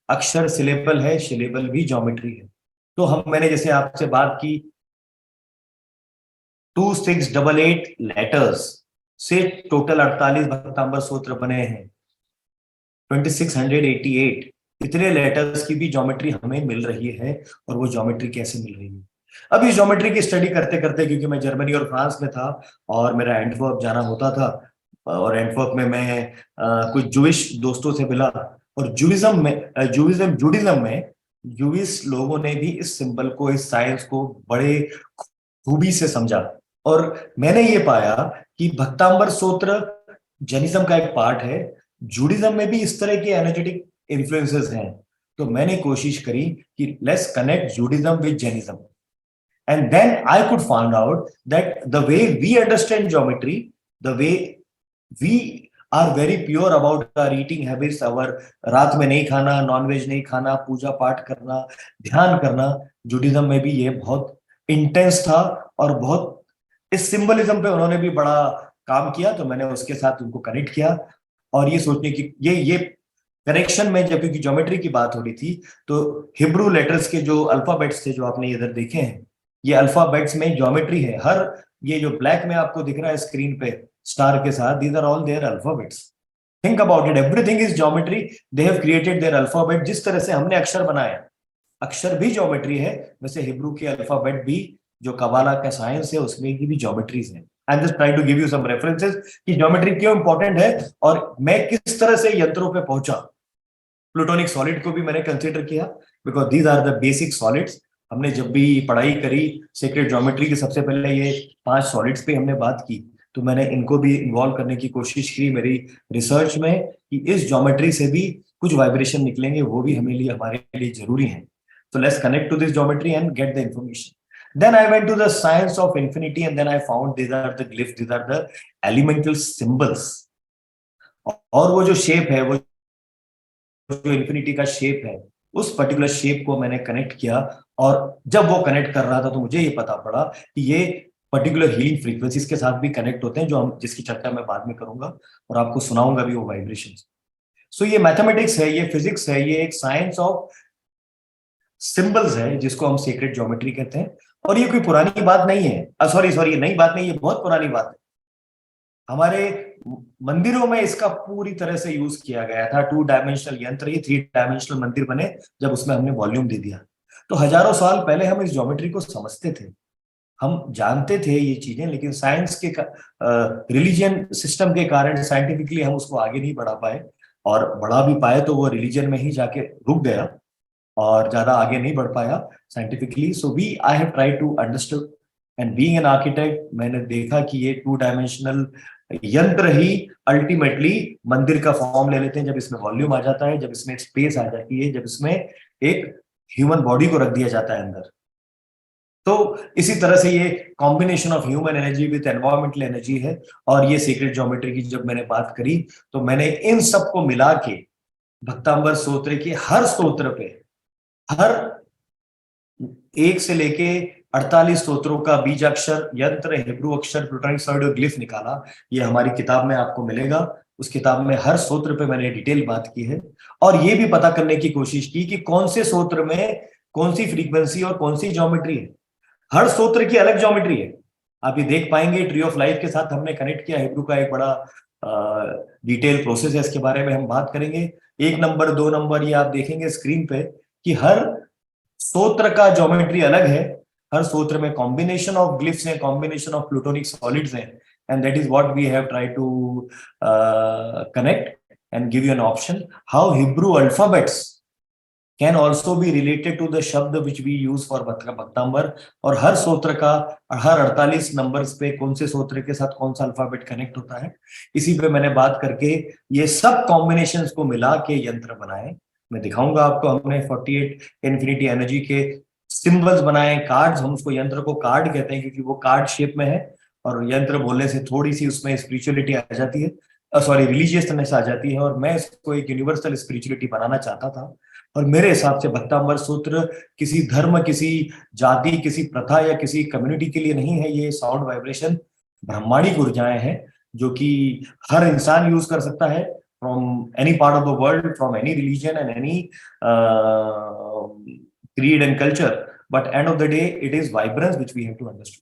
अक्षर सिलेबल है, सिलेबल भी ज्योमेट्री है। तो मैंने जैसे आपसे बात की 2688 लेटर्स से टोटल 48 भक्तांबर सूत्र बने हैं, 2688 इतने लेटर्स की भी ज्योमेट्री हमें मिल रही है। और वो ज्योमेट्री कैसे मिल रही है? अब इस ज्योमेट्री की स्टडी करते करते, क्योंकि मैं जर्मनी और फ्रांस में था और मेरा एंटवर्प जाना होता था, और एंटवर्प में मैं कुछ जूइश दोस्तों से मिला, और जूडिज्म में जूइश लोगों ने भी इस सिंबल को, इस साइंस को बड़े खूबी से समझा। और मैंने ये पाया कि भक्तांबर सूत्र जैनिज्म का एक पार्ट है, जूडिज्म में भी इस तरह के एनर्जेटिक इन्फ्लुएंसेस हैं। तो मैंने कोशिश करी कि let's connect Judaism with Jainism, and then I could find out that the way we understand geometry, the way we are very pure about our eating habits, our रात में नहीं खाना, नॉनवेज नहीं खाना, पूजा पाठ करना, ध्यान करना, जूडिज्म में भी ये बहुत इंटेंस था। और बहुत इस सिंबलिज्म पे उन्होंने भी बड़ा काम किया। तो मैंने उसके साथ उनको कनेक्ट किया, और ये सोचने की ये कनेक्शन में, जब क्योंकि ज्योमेट्री की बात हो रही थी, तो हिब्रू लेटर्स के जो अल्फाबेट्स थे, जो आपने इधर देखे हैं, ये अल्फाबेट्स में ज्योमेट्री है। हर ये जो ब्लैक में आपको दिख रहा है स्क्रीन पे स्टार के साथ, these are all their alphabets. Think about it, everything is geometry, they have created their alphabet. जिस तरह से हमने अक्षर बनाया, अक्षर भी ज्योमेट्री है, वैसे हिब्रू के अल्फाबेट भी, जो कबाला का साइंस है, उसमें की भी ज्योमेट्रीज है। I am just trying to give you some references कि ज्योमेट्री क्यों इंपॉर्टेंट है, और मैं किस तरह से यंत्रों पे पहुंचा। प्लूटोनिक सॉलिड को भी मैंने कंसीडर किया, because these are the basic solids. हमने जब भी पढ़ाई करी सेक्रेड ज्योमेट्री की, सबसे पहले ये 5 सॉलिड्स पे हमने बात की, तो मैंने इनको भी इन्वॉल्व करने की कोशिश की मेरी रिसर्च में, कि इस ज्योमेट्री से भी कुछ वाइब्रेशन निकलेंगे, वो भी हमारे लिए जरूरी है। So let's connect to this geometry and get the information. Then I went to the science of infinity, and then I found these are the glyphs, these are the elemental symbols. और वो जो shape है, वो जो infinity का shape है, उस particular shape को मैंने कनेक्ट किया। और जब वो कनेक्ट कर रहा था, तो मुझे ये पता पड़ा कि ये पर्टिकुलर हीलिंग फ्रीक्वेंसीज के साथ भी कनेक्ट होते हैं, जिसकी चर्चा मैं बाद में करूंगा और आपको सुनाऊंगा भी वो वाइब्रेशंस। सो ये मैथमेटिक्स है, ये फिजिक्स है, ये एक साइंस ऑफ सिंबल्स है, जिसको हम सीक्रेट ज्योमेट्री कहते हैं। और ये कोई पुरानी बात नहीं है, सॉरी ये नई बात नहीं, ये बहुत पुरानी बात है। हमारे मंदिरों में इसका पूरी तरह से यूज किया गया था। 2 डायमेंशनल यंत्र, ये 3 डायमेंशनल मंदिर बने जब उसमें हमने वॉल्यूम दे दिया। तो हजारों साल पहले हम इस ज्योमेट्री को समझते थे, हम जानते थे ये चीजें, लेकिन साइंस के रिलीजियन सिस्टम के कारण साइंटिफिकली हम उसको आगे नहीं बढ़ा पाए, और बढ़ा भी पाए तो वो रिलीजन में ही जाके रुक गया और ज्यादा आगे नहीं बढ़ पाया scientifically. So I have tried to understand, and being an architect, मैंने देखा कि ये 2 डायमेंशनल यंत्र ही अल्टीमेटली मंदिर का फॉर्म ले लेते हैं, जब इसमें वॉल्यूम आ जाता है, जब इसमें स्पेस आ जाती है, जब इसमें एक ह्यूमन बॉडी को रख दिया जाता है अंदर। तो इसी तरह से ये combination of human energy with environmental energy है। और ये सीक्रेट ज्योमेट्री की जब मैंने बात करी, तो मैंने इन सब को मिला के भक्तांबर स्तोत्र के हर स्तोत्र पे, हर 1 से लेके 48 स्तोत्रों का बीजाक्षर, यंत्र, हिब्रू अक्षर, प्लूटोनिक सॉलिड और ग्लिफ निकाला। ये हमारी किताब में आपको मिलेगा। उस किताब में हर स्तोत्र पे मैंने डिटेल बात की है, और ये भी पता करने की कोशिश की कि कौन से स्तोत्र में कौन सी फ्रीक्वेंसी और कौन सी ज्योमेट्री है। हर स्तोत्र की अलग ज्योमेट्री है। आप ये देख पाएंगे, ट्री ऑफ लाइफ के साथ हमने कनेक्ट किया। हिब्रू का एक बड़ा डिटेल प्रोसेस है, इसके बारे में हम बात करेंगे। 1 नंबर 2 नंबर ये आप देखेंगे स्क्रीन पे कि हर स्तोत्र का ज्योमेट्री अलग है। हर स्तोत्र में कॉम्बिनेशन ऑफ ग्लिफ्स हैं, कॉम्बिनेशन ऑफ प्लूटोनिक सॉलिड्स हैं, and that is what we have tried to connect and give you an option how Hebrew alphabets can also be related to the शब्द which we use for भक्तांबर, और हर सूत्र का हर 48 numbers पे कौन से सूत्र के साथ कौन सा अल्फाबेट कनेक्ट होता है, इसी पे मैंने बात करके ये सब कॉम्बिनेशंस को मिला के यंत्र बनाए। मैं दिखाऊंगा आपको। हमने 48 इन्फिनिटी एनर्जी के सिंबल्स बनाए, कार्ड्स, हम उसको यंत्र को कार्ड कहते हैं क्योंकि वो कार्ड शेप में है, और यंत्र बोलने से थोड़ी सी उसमें स्पिरिचुअलिटी आ जाती है, सॉरी रिलीजियसनेस आ जाती है, और मैं इसको एक यूनिवर्सल स्पिरिचुअलिटी बनाना चाहता था। और मेरे हिसाब से भक्तांबर सूत्र किसी धर्म, किसी जाति, किसी प्रथा या किसी कम्युनिटी के लिए नहीं है। ये साउंड वाइब्रेशन ब्रह्मांडिक ऊर्जाएं हैं जो कि हर इंसान यूज कर सकता है, from any part of the world, from any religion and any creed and culture, but end of the day it is vibrance which we have to understand।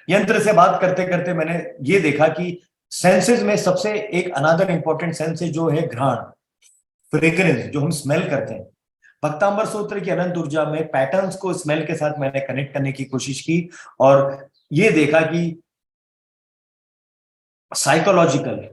यंत्र से बात करते करते मैंने ये देखा कि सेंसेस में सबसे एक अनदर इंपॉर्टेंट सेंस है जो है घ्राण, फ्रेग्रेंस, जो हम स्मेल करते हैं। भक्तांबर सूत्र की अनंत ऊर्जा में पैटर्न्स को स्मेल के साथ मैंने कनेक्ट करने की कोशिश की, और ये देखा कि साइकोलॉजिकल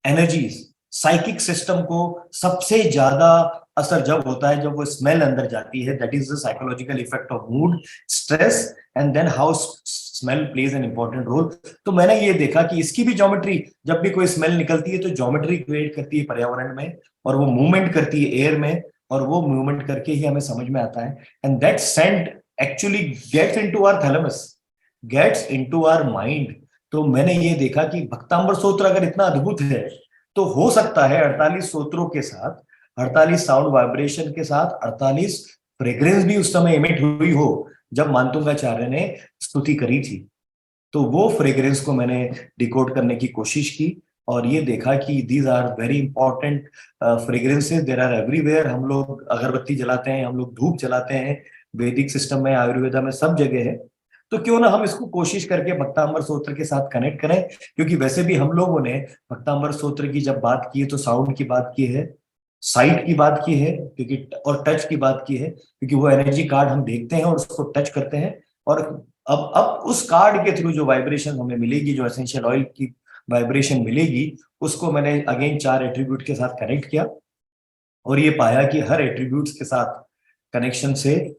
एनर्जीज, साइकिक सिस्टम को सबसे ज्यादा असर जब होता है जब वो स्मेल अंदर जाती है। That is the psychological effect of mood, stress, and then how smell plays an important role. तो मैंने ये देखा कि इसकी भी ज्योमेट्री, जब भी कोई स्मेल निकलती है तो ज्योमेट्री क्रिएट करती है पर्यावरण में, और वो मूवमेंट करती है एयर में, और वो मूवमेंट करके ही हमें समझ में आता है। And that scent actually gets into our thalamus, gets into our mind. तो मैंने ये देखा कि भक्तांबर सूत्र अगर इतना अद्भुत है तो हो सकता है 48 सूत्रों के साथ, 48 साउंड वाइब्रेशन के साथ 48 फ्रेग्रेंस भी उस समय इमिट हुई हो जब मानतुंगाचार्य ने स्तुति करी थी। तो वो फ्रेग्रेंस को मैंने डिकोड करने की कोशिश की, और ये देखा कि these are very important fragrances, there are everywhere. हम लोग अगरबत्ती जलाते हैं, हम लोग धूप जलाते हैं, वैदिक सिस्टम में, आयुर्वेदा में, सब जगह है। तो क्यों ना हम इसको कोशिश करके भक्तांबर सूत्र के साथ कनेक्ट करें, क्योंकि वैसे भी हम लोगों ने भक्तांबर सूत्र की जब बात की है तो साउंड की बात की है, साइट की बात की है, क्योंकि और टच की बात की है, क्योंकि वो एनर्जी कार्ड हम देखते हैं और उसको टच करते हैं, और अब उस कार्ड के थ्रू जो वाइब्रेशन हमें मिलेगी, जो एसेंशियल ऑयल की वाइब्रेशन मिलेगी, उसको मैंने अगेन 4 एट्रीब्यूट के साथ कनेक्ट किया, और ये पाया कि हर एट्रीब्यूट्स के साथ कनेक्शन से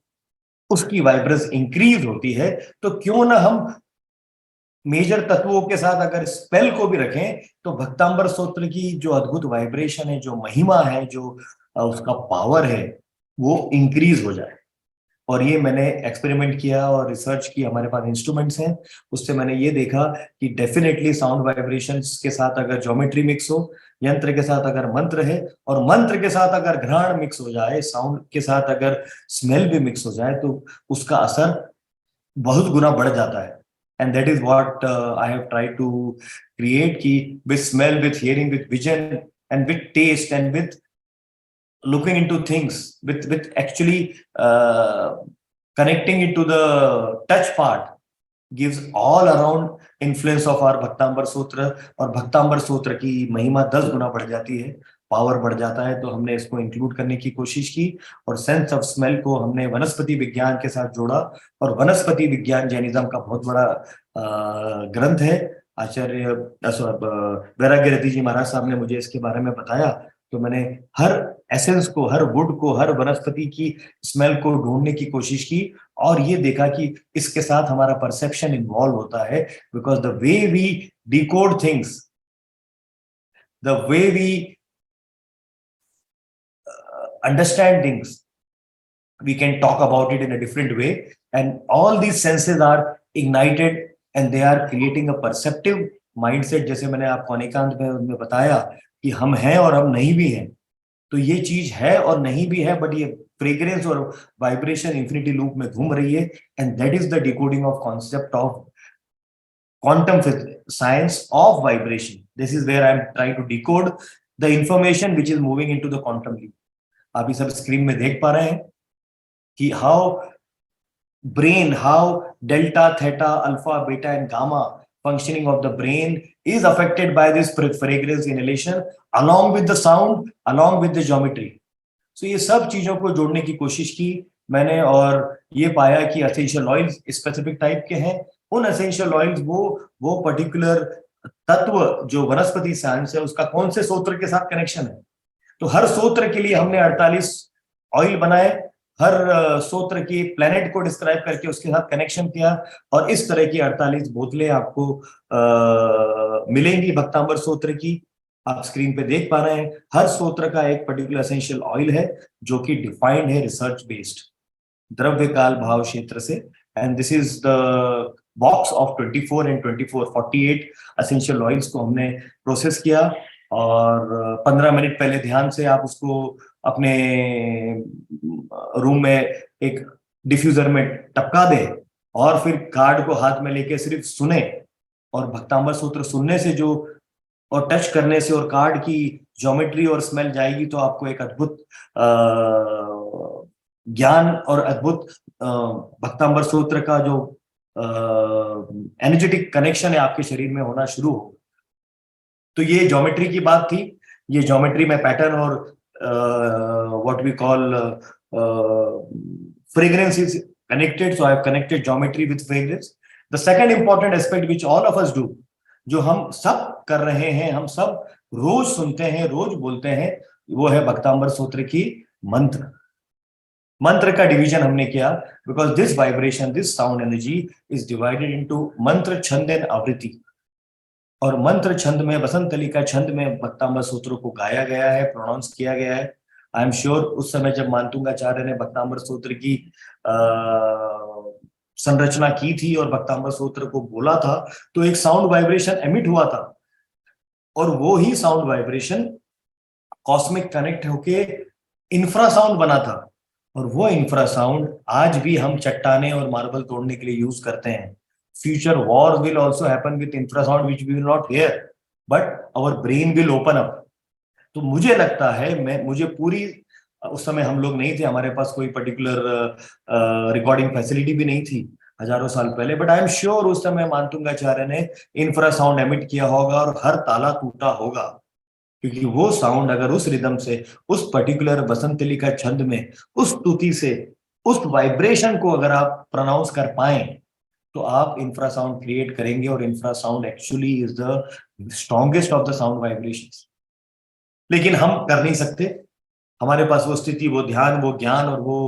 उसकी वाइब्रेंस इंक्रीज होती है। तो क्यों ना हम मेजर तत्वों के साथ अगर स्पेल को भी रखें तो भक्तांबर सूत्र की जो अद्भुत वाइब्रेशन है, जो महिमा है, जो उसका पावर है, वो इंक्रीज हो जाए। और ये मैंने एक्सपेरिमेंट किया और रिसर्च की, हमारे पास इंस्ट्रूमेंट्स हैं, उससे मैंने ये देखा कि डेफिनेटली साउंड वाइब्रेशंस के साथ अगर ज्योमेट्री मिक्स हो, यंत्र के साथ अगर मंत्र है, और मंत्र के साथ अगर घ्राण मिक्स हो जाए, साउंड के साथ अगर स्मेल भी मिक्स हो जाए, तो उसका असर बहुत गुना बढ़ जाता है। And that is what I have tried to create, कि with smell, with hearing, with vision, and with taste, and with looking into things, with actually connecting it to the touch part, gives all around influence of our भक्तांबर सूत्र। और भक्तांबर सूत्र की महिमा 10 गुना बढ़ जाती है, power बढ़ जाता है। तो हमने इसको इंक्लूड करने की कोशिश की, और सेंस ऑफ स्मेल को हमने वनस्पति विज्ञान के साथ जोड़ा। और वनस्पति विज्ञान जैनिज्म का बहुत बड़ा ग्रंथ है। आचार्य वैराग्य रति जी महाराज साहब ने मुझे इसके बारे में बताया, तो मैंने हर एसेंस को, हर वुड को, हर वनस्पति की स्मेल को ढूंढने की कोशिश की, और ये देखा कि इसके साथ हमारा परसेप्शन इन्वॉल्व होता है। Because the way we decode things, the way we understand things, we can talk about it in a different way, and all these senses are ignited and they are creating a perceptive mindset। जैसे मैंने आपको अनेकांत में बताया कि हम हैं और हम नहीं भी हैं, तो ये चीज है और नहीं भी है, बट ये फ्रेग्रेंस और वाइब्रेशन इंफिनिटी लूप में घूम रही है। And that is the decoding of concept of quantum science of vibration. This is where I am trying to decode the information which is moving into the quantum loop. आप ये सब screen में देख पा रहे हैं कि how brain, how delta, theta, alpha, beta and gamma functioning of the brain is affected by this fragrance inhalation along with the sound, along with the geometry। So ये सब चीजों को जोड़ने की कोशिश की मैंने, और ये पाया कि एसेंशियल ऑयल्स स्पेसिफिक टाइप के हैं। उन एसेंशियल ऑयल्स वो पर्टिकुलर तत्व जो वनस्पति साइंस है, उसका कौन से सूत्र के साथ कनेक्शन है। तो हर सूत्र के लिए हमने 48 ऑयल बनाए, हर स्तोत्र की प्लेनेट को डिस्क्राइब करके उसके साथ कनेक्शन किया, और इस तरह की 48 बोतलें आपको मिलेंगी भक्तांबर स्तोत्र की। आप स्क्रीन पे देख पा रहे हैं, हर स्तोत्र का एक पर्टिकुलर एसेंशियल ऑयल है जो कि डिफाइंड है रिसर्च बेस्ड द्रव्य काल भाव क्षेत्र से। And this is the box of 24 and 24 48 essential oils को हमने प्रोसेस किया, और 15 मिनट पहले ध्यान से आप उसको अपने रूम में एक डिफ्यूजर में टपका दे, और फिर कार्ड को हाथ में लेके सिर्फ सुने, और भक्तांबर सूत्र सुनने से जो और टच करने से और कार्ड की ज्योमेट्री और स्मेल जाएगी, तो आपको एक अद्भुत ज्ञान और अद्भुत भक्तांबर सूत्र का जो एनर्जेटिक कनेक्शन है आपके शरीर में होना शुरू हो। तो ये ज्योमेट्री की बात थी। ये ज्योमेट्री में पैटर्न और what we call fragrance is connected, so I have connected geometry with fragrance. The second important aspect which all of us do, जो हम सब कर रहे हैं, हम सब रोज सुनते हैं, रोज बोलते हैं, वो है भक्तांबर सूत्र की मंत्र। मंत्र का डिवीजन हमने किया because this vibration, this sound energy is divided into मंत्र, छंद एंड आवृत्ति। और मंत्र छंद में, बसंत तली का छंद में भक्तांबर सूत्र को गाया गया है, प्रोनाउंस किया गया है। आई एम श्योर उस समय जब मानतुंगाचार्य ने भक्तांबर सूत्र की संरचना की थी और भक्तांबर सूत्र को बोला था, तो एक साउंड वाइब्रेशन एमिट हुआ था, और वो ही साउंड वाइब्रेशन कॉस्मिक कनेक्ट होके इंफ्रासाउंड बना था। और वो इंफ्रासाउंड आज भी हम चट्टाने और मार्बल तोड़ने के लिए यूज करते हैं। Future war will also happen with infrasound which we will not hear, but our brain will open up. तो मुझे लगता है, मुझे पूरी, उस समय हम लोग नहीं थे, हमारे पास कोई पर्टिकुलर रिकॉर्डिंग फैसिलिटी भी नहीं थी हजारों साल पहले, बट आई एम श्योर उस समय मानतुंगाचार्य ने इंफ्रासाउंड एमिट किया होगा और हर ताला टूटा होगा, क्योंकि वो साउंड अगर उस रिदम से, उस पर्टिकुलर बसंतली का छंद में, उस स्तुति से, उस वाइब्रेशन को अगर आप प्रोनाउंस कर पाए, तो आप इंफ्रासाउंड क्रिएट करेंगे। और infrasound actually is the strongest of the sound vibrations. लेकिन हम कर नहीं सकते, हमारे पास वो स्थिति, वो ध्यान, वो ज्ञान और वो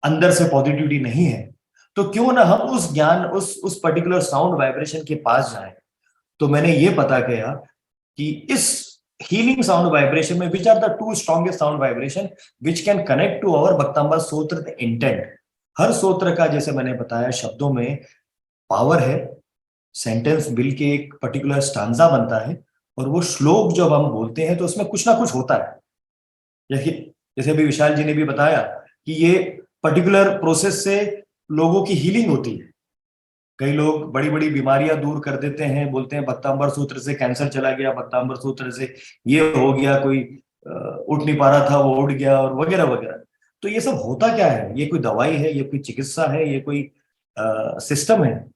अंदर से पॉजिटिविटी नहीं है। तो क्यों ना हम उस ज्ञान, उस पर्टिकुलर साउंड वाइब्रेशन के पास जाएं। तो मैंने ये पता किया कि इस हीलिंग साउंड वाइब्रेशन में which are the two strongest sound vibration which can connect to our Bhaktamar Sutra the intent. हर सूत्र का, जैसे मैंने बताया, शब्दों में पावर है। सेंटेंस बिल के एक पर्टिकुलर स्टांजा बनता है, और वो श्लोक जब हम बोलते हैं तो उसमें कुछ ना कुछ होता है। जैसे अभी विशाल जी ने भी बताया कि ये पर्टिकुलर प्रोसेस से लोगों की हीलिंग होती है। कई लोग बड़ी बड़ी बीमारियां दूर कर देते हैं, बोलते हैं भक्तांबर सूत्र से कैंसर चला गया, भक्तांबर सूत्र से ये हो गया, कोई उठ नहीं पा रहा था वो उठ गया, और वगैरह वगैरह। तो ये सब होता क्या है? ये कोई दवाई है, ये कोई चिकित्सा है, ये कोई सिस्टम है?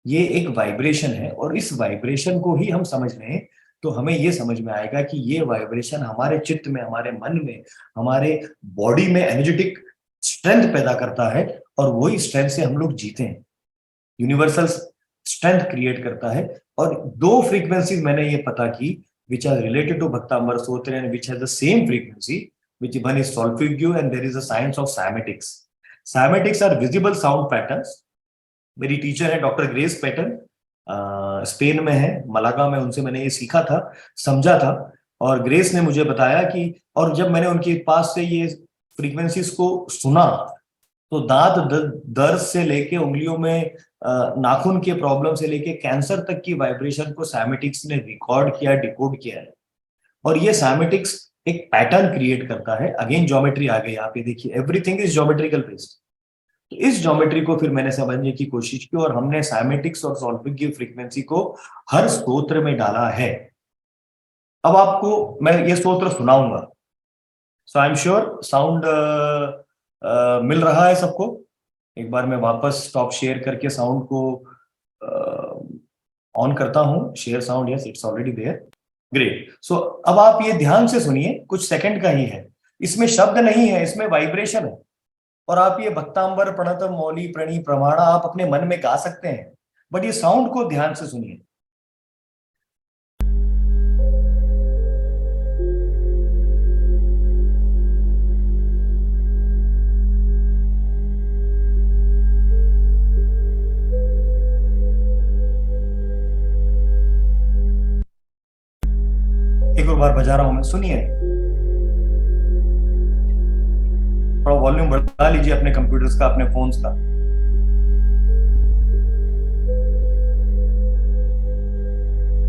ये एक वाइब्रेशन है, और इस वाइब्रेशन को ही हम समझ लें तो हमें ये समझ में आएगा कि ये वाइब्रेशन हमारे चित्त में, हमारे मन में, हमारे बॉडी में एनर्जेटिक स्ट्रेंथ पैदा करता है, और वही स्ट्रेंथ से हम लोग जीते हैं। यूनिवर्सल स्ट्रेंथ क्रिएट करता है। और दो फ्रीक्वेंसीज मैंने ये पता की विच आर रिलेटेड टू भक्तांबर सूत्र and which has the same frequency, which one is solfeggio and there is a science of cymatics. Cymatics are visible sound patterns. मेरी टीचर है डॉक्टर ग्रेस पैटर्न, स्पेन में है, Malaga में, उनसे मैंने ये सीखा था, समझा था। और ग्रेस ने मुझे बताया कि, और जब मैंने उनके पास से ये फ्रीक्वेंसीज को सुना, तो दांत दर्द से लेके उंगलियों में नाखून के प्रॉब्लम से लेके कैंसर तक की वाइब्रेशन को साइमेटिक्स ने रिकॉर्ड किया, डिकोड किया है। और ये साइमेटिक्स एक पैटर्न क्रिएट करता है। अगेन ज्योमेट्री आ गई, आप ये देखिए, एवरीथिंग इज ज्योमेट्रिकल बेस्ड। तो इस ज्योमेट्री को फिर मैंने समझने की कोशिश की, और हमने साइमेटिक्स और सॉल्फेजियो फ्रीक्वेंसी को हर स्तोत्र में डाला है। अब आपको मैं ये स्तोत्र सुनाऊंगा, so I am sure sound मिल रहा है सबको। एक बार मैं वापस स्टॉप शेयर करके साउंड को ऑन करता हूं। Share sound, yes it's already there, great. So अब आप ये ध्यान से सुनिए, कुछ सेकंड का ही है, इसमें शब्द नहीं है, इसमें वाइब्रेशन है। और आप ये भक्तांबर प्रणतम मौली प्रणि प्रमाणा आप अपने मन में गा सकते हैं, बट ये साउंड को ध्यान से सुनिए। एक और बार बजा रहा हूं मैं, सुनिए। थोड़ा वॉल्यूम बढ़ा लीजिए अपने कंप्यूटर्स का, अपने फोन्स का।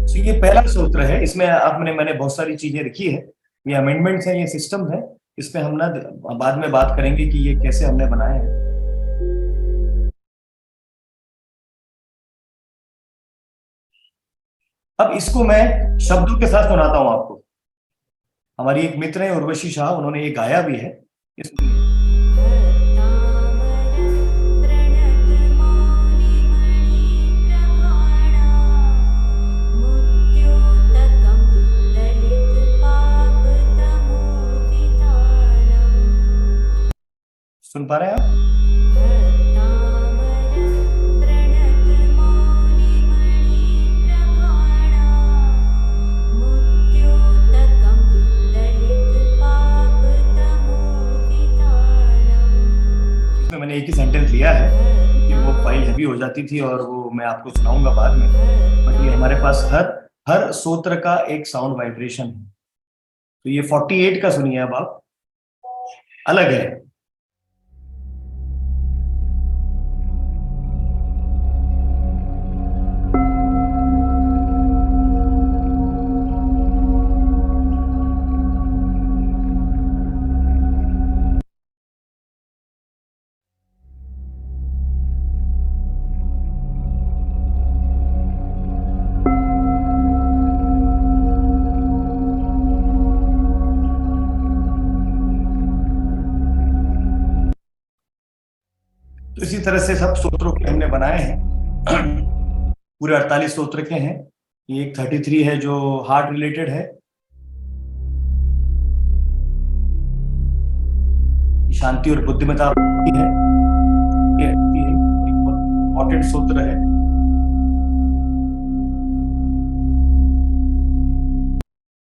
तो ये पहला सूत्र है, इसमें मैंने बहुत सारी चीजें लिखी है। ये अमेंडमेंट्स है, ये सिस्टम है। इस पे हम ना बाद में बात करेंगे कि ये कैसे हमने बनाए हैं। अब इसको मैं शब्दों के साथ सुनाता हूं आपको। हमारी एक मित्र है उर्वशी शाह, उन्होंने ये गाया भी है। सुन पा रहे हैं आप? मैंने एक ही सेंटेंस लिया है क्योंकि वो फाइल हैवी हो जाती थी और वो मैं आपको सुनाऊंगा बाद में। बट ये हमारे पास हर सूत्र का एक साउंड वाइब्रेशन है। तो ये 48 का सुनिए अब आप, अलग है। तो इसी तरह से सब सूत्रों के हमने बनाए हैं। पूरे 48 सूत्र के हैं। ये एक 33 है जो हार्ट रिलेटेड है, शांति और बुद्धिमत्ता है। ये इंपॉर्टेंट सूत्र है।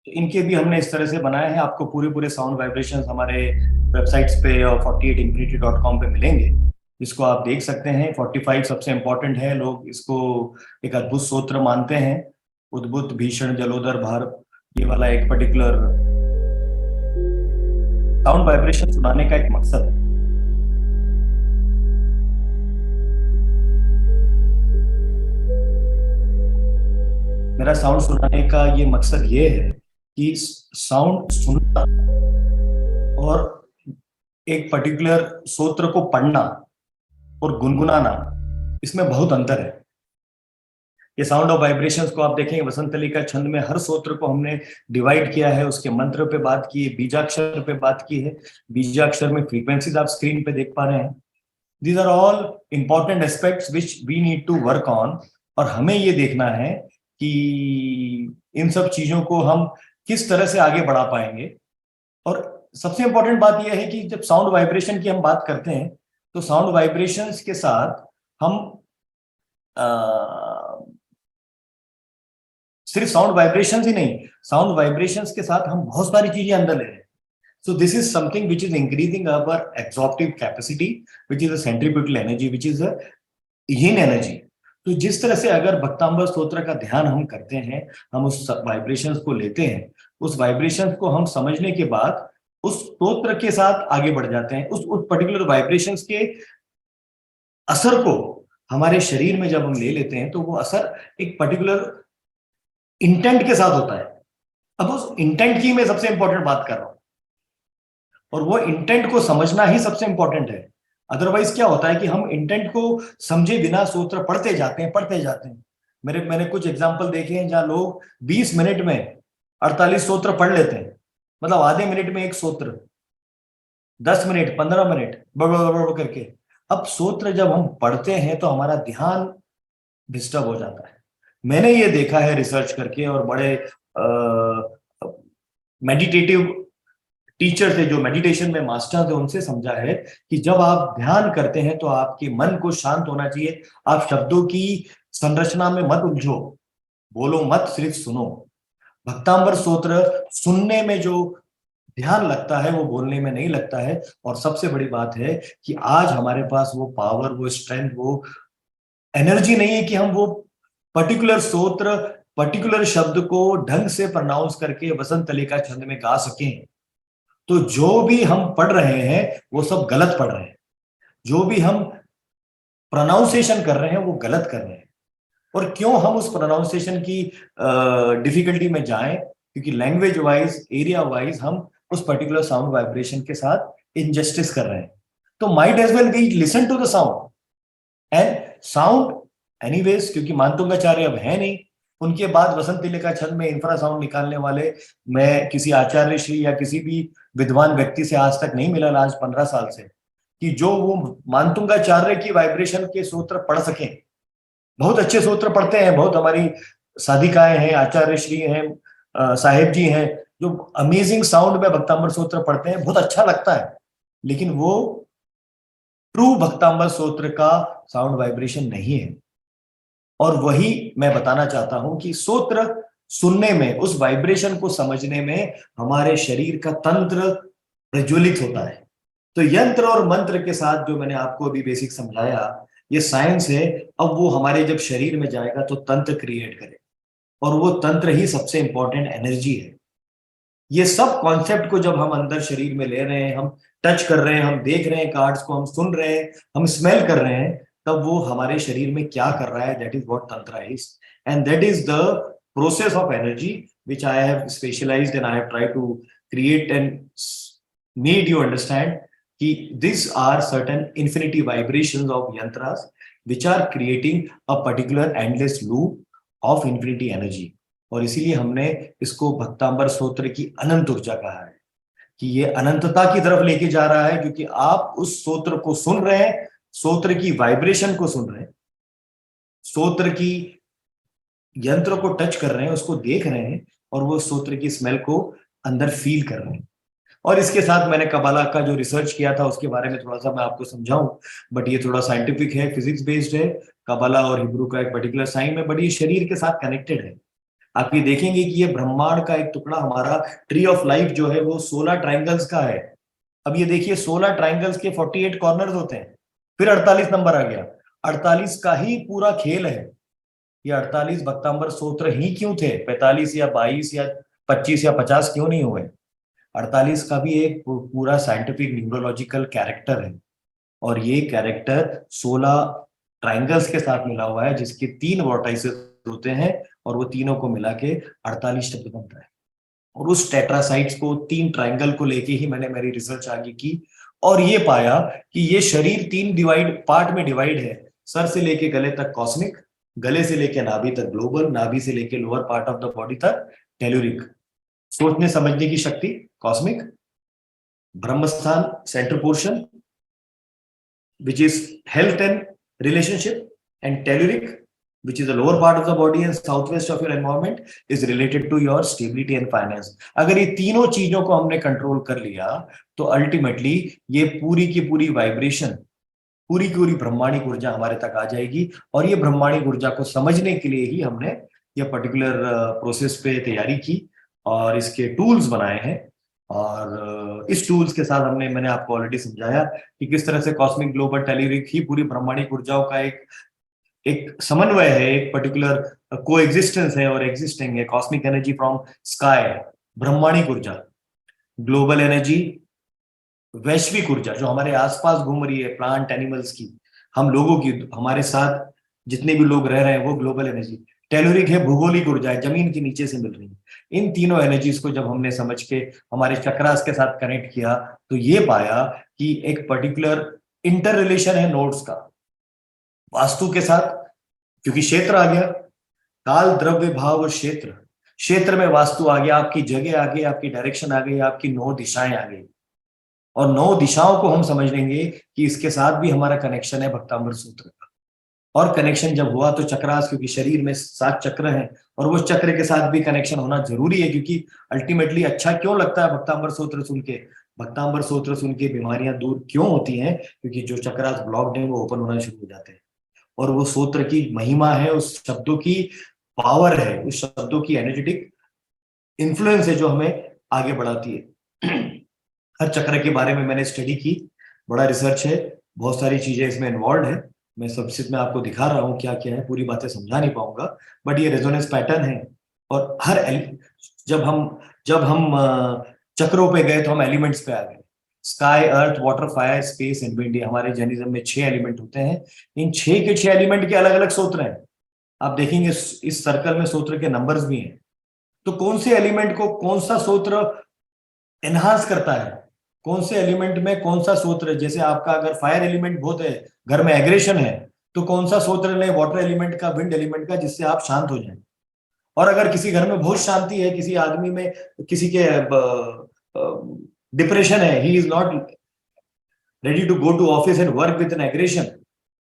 तो इनके भी हमने इस तरह से बनाए हैं। आपको पूरे साउंड वाइब्रेशंस हमारे वेबसाइट्स पे और 48infinity.com पे मिलेंगे, इसको आप देख सकते हैं। 45 सबसे इंपॉर्टेंट है, लोग इसको एक अद्भुत सूत्र मानते हैं। उद्भुत भीषण जलोदर भार, ये वाला एक पर्टिकुलर साउंड वाइब्रेशन सुनाने का एक मकसद है। मेरा साउंड सुनाने का ये मकसद ये है कि साउंड सुनना और एक पर्टिकुलर सूत्र को पढ़ना और गुनगुनाना, इसमें बहुत अंतर है। ये साउंड ऑफ वाइब्रेशंस को आप देखेंगे वसंतली का छंद में हर सूत्र को हमने डिवाइड किया है, उसके मंत्र पे बात की है, बीजाक्षर पे बात की है। बीजाक्षर में फ्रीक्वेंसीज आप स्क्रीन पे देख पा रहे हैं। These are all important aspects which we need to work on. और हमें ये देखना है कि इन सब चीजों को हम किस तरह से आगे बढ़ा पाएंगे। और सबसे इंपॉर्टेंट बात यह है कि जब साउंड वाइब्रेशन की हम बात करते हैं तो साउंड वाइब्रेशंस के साथ हम सिर्फ साउंड वाइब्रेशंस ही नहीं, साउंड वाइब्रेशंस के साथ हम बहुत सारी चीजें अंदर ले रहे हैं। So this is something which is increasing our absorptive capacity, which is a centrifugal energy, which is a yin energy. तो जिस तरह से अगर भक्तांबर स्तोत्र का ध्यान हम करते हैं, हम उस वाइब्रेशंस को लेते हैं, उस वाइब्रेशंस को हम समझने के बाद उस स्तोत्र के साथ आगे बढ़ जाते हैं, उस पर्टिकुलर वाइब्रेशंस के असर को हमारे शरीर में जब हम ले लेते हैं तो वो असर एक पर्टिकुलर इंटेंट के साथ होता है। अब उस इंटेंट की मैं सबसे इंपॉर्टेंट बात कर रहा हूं और वो इंटेंट को समझना ही सबसे इंपॉर्टेंट है। अदरवाइज क्या होता है कि हम इंटेंट को समझे बिना सूत्र पढ़ते जाते हैं। मैंने कुछ एग्जांपल देखे हैं जहां लोग 20 मिनट में 48 सूत्र पढ़ लेते हैं, मतलब आधे मिनट में एक सूत्र, 10 मिनट 15 मिनट बड़ करके। अब सूत्र जब हम पढ़ते हैं तो हमारा ध्यान डिस्टर्ब हो जाता है। मैंने ये देखा है रिसर्च करके, और बड़े मेडिटेटिव टीचर थे जो मेडिटेशन में मास्टर थे, उनसे समझा है कि जब आप ध्यान करते हैं तो आपके मन को शांत होना चाहिए। आप शब्दों की संरचना में मत उलझो, बोलो मत, सिर्फ सुनो। भक्तांबर स्तोत्र सुनने में जो ध्यान लगता है वो बोलने में नहीं लगता है। और सबसे बड़ी बात है कि आज हमारे पास वो पावर, वो स्ट्रेंथ, वो एनर्जी नहीं है कि हम वो पर्टिकुलर स्तोत्र पर्टिकुलर शब्द को ढंग से प्रोनाउंस करके वसंत तलिका छंद में गा सकें, तो जो भी हम पढ़ रहे हैं वो सब गलत पढ़ रहे हैं, जो भी हम प्रोनाउंसिएशन कर रहे हैं वो गलत कर रहे हैं। और क्यों हम उस प्रोनाउंसिएशन की डिफिकल्टी में जाएं? क्योंकि लैंग्वेज वाइज, एरिया वाइज हम उस पर्टिकुलर साउंड वाइब्रेशन के साथ इनजस्टिस कर रहे हैं। तो might as well we listen to the sound and sound anyways, क्योंकि मानतुंगाचार्य अब है नहीं, उनके बाद वसंत तलिका छंद में इंफ्रासाउंड निकालने वाले मैं किसी आचार्य श्री या किसी भी विद्वान व्यक्ति से आज तक नहीं मिला, आज 15 साल से, कि जो वो मानतुंगाचार्य की वाइब्रेशन के सूत्र पढ़ सकें। बहुत अच्छे सूत्र पढ़ते हैं, बहुत हमारी साधिकाएं हैं, आचार्य श्री हैं, साहेब जी हैं, जो अमेजिंग साउंड में भक्तांबर सूत्र पढ़ते हैं, बहुत अच्छा लगता है, लेकिन वो ट्रू भक्तांबर सूत्र का साउंड वाइब्रेशन नहीं है। और वही मैं बताना चाहता हूं कि सूत्र सुनने में, उस वाइब्रेशन को समझने में हमारे शरीर का तंत्र प्रज्वलित होता है। तो यंत्र और मंत्र के साथ जो मैंने आपको अभी बेसिक समझाया, ये साइंस है। अब वो हमारे जब शरीर में जाएगा तो तंत्र क्रिएट करे, और वो तंत्र ही सबसे इंपॉर्टेंट एनर्जी है। ये सब कॉन्सेप्ट को जब हम अंदर शरीर में ले रहे हैं, हम टच कर रहे हैं, हम देख रहे हैं कार्ड्स को, हम सुन रहे हैं, हम स्मेल कर रहे हैं, तब वो हमारे शरीर में क्या कर रहा है, that is what tantra is, and that is the process of energy which I have specialised and I have tried to create and made you understand कि these are certain infinity vibrations of yantras which are creating a particular endless loop of infinity energy। और इसीलिए हमने इसको भक्तांबर स्तोत्र की अनंत ऊर्जा कहा है, कि ये अनंतता की तरफ लेके जा रहा है, क्योंकि आप उस स्तोत्र को सुन रहे हैं, स्तोत्र की वाइब्रेशन को सुन रहे हैं, स्तोत्र की यंत्र को टच कर रहे हैं, उसको देख रहे हैं, और वो स्तोत्र की स्मेल को अंदर फील कर रहे हैं। और इसके साथ मैंने कबाला का जो रिसर्च किया था उसके बारे में थोड़ा सा मैं आपको समझाऊं, बट ये थोड़ा साइंटिफिक है, फिजिक्स बेस्ड है। कबाला और हिब्रू का एक पर्टिकुलर साइन है, बट ये शरीर के साथ कनेक्टेड है। आप ये देखेंगे कि ये ब्रह्मांड का एक टुकड़ा, हमारा ट्री ऑफ लाइफ जो है वो 16 ट्राइंगल्स का है। अब ये देखिए 16 ट्राइंगल्स के 48 कॉर्नर्स होते हैं, फिर 48 नंबर आ गया, 48 का ही पूरा खेल है। ये 48 भक्तांबर स्तोत्र ही क्यों थे, 45 या 22 या 25 या 50 क्यों नहीं हुए? 48 का भी एक पूरा साइंटिफिक न्यूरोलॉजिकल कैरेक्टर है, और ये कैरेक्टर 16 ट्राइंगल्स के साथ मिला हुआ है, जिसके 3 वर्टाइसेस होते हैं, और वो तीनों को मिला के 48 शब्द बनता है। और उस टेट्रासाइट्स को, 3 ट्राइंगल को लेके ही मैंने मेरी रिसर्च आगे की, और ये पाया कि ये शरीर 3 पार्ट में डिवाइड है। सर से लेके गले तक कॉस्मिक, गले से लेके नाभि तक ग्लोबल, नाभि से लेके lower part of the body तक टेल्यूरिक। सोचने समझने की शक्ति cosmic, Brahmasthan centre portion which is health and relationship, and telluric which is the lower part of the body and southwest of your environment is related to your stability and finance। अगर ये तीनों चीजों को हमने control कर लिया तो ultimately ये पूरी की पूरी वाइब्रेशन, पूरी की पूरी ब्रह्मांडिक ऊर्जा हमारे तक आ जाएगी। और ये ब्रह्मांडिक ऊर्जा को समझने के लिए ही हमने ये पर्टिकुलर प्रोसेस पे तैयारी की और इसके टूल्स बनाए हैं। और इस टूल्स के साथ मैंने आपको ऑलरेडी समझाया कि किस तरह से कॉस्मिक ग्लोबल टेल्यूरिक ही पूरी ब्रह्मांडिक ऊर्जाओं का एक समन्वय है, एक पर्टिकुलर कोएग्जिस्टेंस है और एग्जिस्टिंग है। कॉस्मिक एनर्जी फ्रॉम स्काई, ब्रह्मांडिक ऊर्जा, ग्लोबल एनर्जी, वैश्विक ऊर्जा जो हमारे आसपास घूम रही है, प्लांट एनिमल्स की, हम लोगों की, हमारे साथ जितने भी लोग रह रहे हैं, वो ग्लोबल एनर्जी। टेल्यूरिक है, भूगोलिक ऊर्जा है, जमीन के नीचे से मिल रही है। इन तीनों एनर्जीज को जब हमने समझ के हमारे चक्रास के साथ कनेक्ट किया तो ये पाया कि एक पर्टिकुलर इंटर रिलेशन है नोड्स का वास्तु के साथ, क्योंकि क्षेत्र आ गया, काल, द्रव्य, भाव और क्षेत्र। क्षेत्र में वास्तु आ गया, आपकी जगह आ गई, आपकी डायरेक्शन आ गई, आपकी 9 दिशाएं आ गई। और 9 दिशाओं को हम समझ लेंगे कि इसके साथ भी हमारा कनेक्शन है भक्तांबर सूत्र का। और कनेक्शन जब हुआ तो चक्रास, क्योंकि शरीर में 7 चक्र हैं और वो चक्र के साथ भी कनेक्शन होना जरूरी है, क्योंकि अल्टीमेटली अच्छा क्यों लगता है भक्तांबर सूत्र सुन के? भक्तांबर सूत्र सुन के बीमारियां दूर क्यों होती हैं? क्योंकि जो चक्रास ब्लॉक्ड है वो ओपन होना शुरू हो जाते हैं। और वो सूत्र की महिमा है, उस शब्दों की पावर है, उस शब्दों की एनर्जेटिक इन्फ्लुएंस है जो हमें आगे बढ़ाती है। हर चक्र के बारे में मैंने स्टडी की, बड़ा रिसर्च है, बहुत सारी चीजें इसमें इन्वॉल्व है, मैं सबसे मैं आपको दिखा रहा हूँ क्या क्या है, पूरी बातें समझा नहीं पाऊंगा, बट ये रेजोनेंस पैटर्न है। और जब हम चक्रों पे गए तो हम एलिमेंट्स पे आ गए। Sky, earth, water, fire, space and wind, हमारे जैनिज्म में 6 एलिमेंट होते हैं। इन 6 के 6 एलिमेंट के अलग अलग सूत्र हैं। आप देखेंगे इस सर्कल में सूत्र के नंबर्स भी हैं। तो कौन से एलिमेंट को कौन सा सूत्र एनहांस करता है, कौन से एलिमेंट में कौन सा सूत्र, जैसे आपका अगर फायर एलिमेंट बहुत है, घर में एग्रेशन है, तो कौन सा सूत्र लें वाटर एलिमेंट का, विंड एलिमेंट का, जिससे आप शांत हो जाएं। और अगर किसी घर में बहुत शांति है, किसी आदमी में किसी के डिप्रेशन है, he is not ready to go to office and work with an aggression,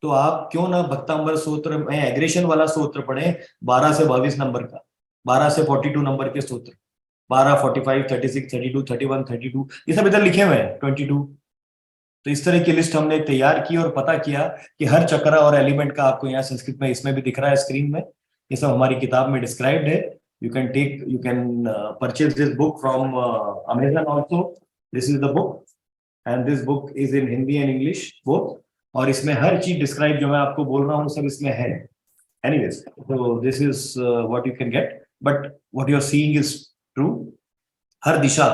तो आप क्यों ना भक्तांबर सूत्र में एग्रेशन वाला सूत्र पढ़ें, 12 से 22 नंबर का, 12 से 42 नंबर के सूत्र, 12, 45, 36, 32, 31, 32, ये सब इधर लिखे हुए हैं, 22। तो इस तरह की लिस्ट हमने तैयार की और पता किया कि हर चक्र और एलिमेंट का आपको यहाँ संस्कृत में इसमें भी दिख रहा है स्क्रीन में, ये सब हमारी किताब में डिस्क्राइब्ड है। You can purchase this book from Amazon also. This is the book and this book is in Hindi and English both, और इसमें हर चीज डिस्क्राइब जो मैं आपको बोल रहा हूँ सब इसमें है। Anyways, so this is what you can get, but what you are seeing is true। हर दिशा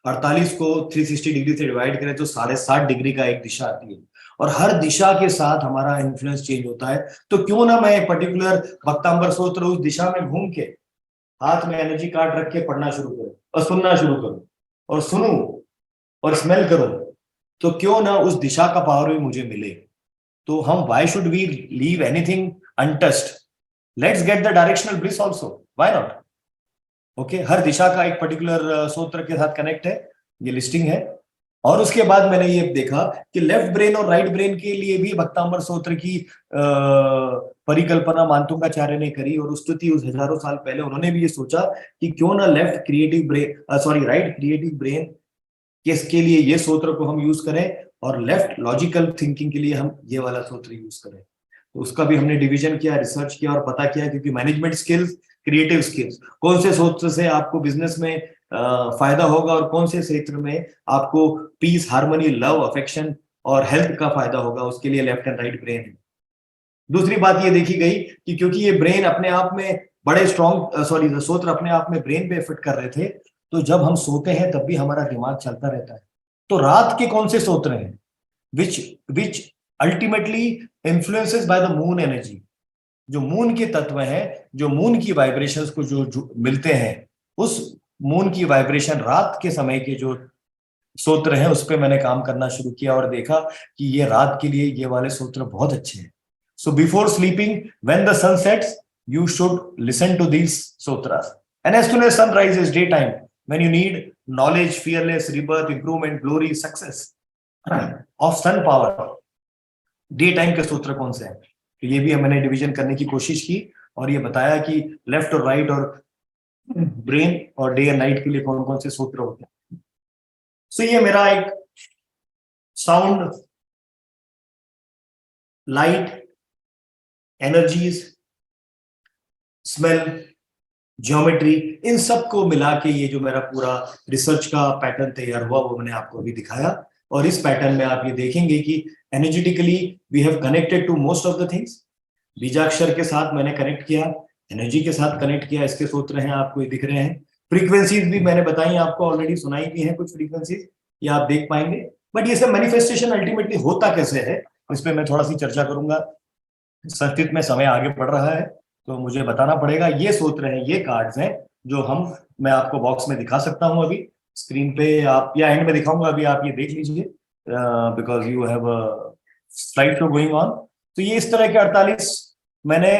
48 को 360 डिग्री से डिवाइड करें तो 60.5 डिग्री का एक दिशा आती है, और हर दिशा के साथ हमारा इन्फ्लुएंस चेंज होता है। तो क्यों ना मैं पर्टिकुलर भक्तांबर सूत्र उस दिशा में घूम के हाथ में एनर्जी कार्ड रख के पढ़ना शुरू करूं और सुनना शुरू करूं और सुनूं और स्मेल करूं, तो क्यों ना उस दिशा का पावर भी मुझे मिले। तो हम why should we leave anything untouched? Let's get the directional bliss also, why not? Okay, हर दिशा का एक पर्टिकुलर सूत्र के साथ कनेक्ट है, ये लिस्टिंग है। और उसके बाद मैंने ये देखा कि लेफ्ट ब्रेन और राइट ब्रेन के लिए भी भक्तांबर सूत्र की परिकल्पना मानतुंगाचार्य ने करी, और स्तुति उस हजारों साल पहले उन्होंने भी ये सोचा कि क्यों ना राइट क्रिएटिव ब्रेन के लिए ये सूत्र को हम यूज करें, और लेफ्ट लॉजिकल थिंकिंग के लिए हम ये वाला सूत्र यूज करें। तो उसका भी हमने डिवीजन किया, रिसर्च किया और पता किया, क्योंकि मैनेजमेंट स्किल्स, क्रिएटिव स्किल्स, कौन से सूत्र से आपको बिजनेस में फायदा होगा और कौन से क्षेत्र में आपको पीस, हार्मनी, लव, अफेक्शन और हेल्थ का फायदा होगा, उसके लिए लेफ्ट एंड राइट ब्रेन है। दूसरी बात ये देखी गई कि क्योंकि ये ब्रेन अपने आप में बड़े स्ट्रॉन्ग सूत्र अपने आप में ब्रेन पे इफेक्ट कर रहे थे, तो जब हम सोते हैं तब भी हमारा दिमाग चलता रहता है। तो रात के कौन से सूत्र हैं which ultimately influences by the moon energy, जो मून के तत्व हैं, जो मून की वाइब्रेशंस को जो मिलते हैं, उस मून की वाइब्रेशन रात के समय के जो सूत्र हैं उस पे मैंने काम करना शुरू किया और देखा कि ये रात के लिए ये वाले सूत्र बहुत अच्छे हैं। So before sleeping when the sun sets you should listen to these sutras, and as soon as sun rises, daytime, when you need knowledge, fearless, rebirth, improvement, glory, success of sun power, daytime के सूत्र कौन से हैं, तो ये भी मैंने division करने की कोशिश की और ये बताया कि लेफ्ट और राइट और ब्रेन और डे एंड नाइट के लिए कौन कौन से सूत्र होते हैं। सो ये मेरा एक sound, light, energies, smell, geometry, इन सब को मिला के ये जो मेरा पूरा रिसर्च का पैटर्न तैयार हुआ वो मैंने आपको अभी दिखाया। और इस पैटर्न में आप ये देखेंगे कि energetically we have connected to most of the things. बीजाक्षर के साथ मैंने कनेक्ट किया, एनर्जी के साथ कनेक्ट किया, इसके सूत्र हैं आपको ये दिख रहे हैं। फ्रीक्वेंसीज भी मैंने बताई, आपको ऑलरेडी सुनाई भी है कुछ फ्रीक्वेंसीज, ये आप देख पाएंगे। बट ये सब मैनिफेस्टेशन अल्टीमेटली होता कैसे है, इस पर मैं थोड़ा सी चर्चा करूंगा। संस्कृत में समय आगे बढ़ रहा है तो मुझे बताना पड़ेगा। ये सूत्र हैं, ये कार्ड्स हैं जो मैं आपको बॉक्स में दिखा सकता हूं अभी स्क्रीन पे, आप या एंड में दिखाऊंगा, अभी आप ये देख लीजिए because you have slide show going on. तो ये इस तरह के 48 मैंने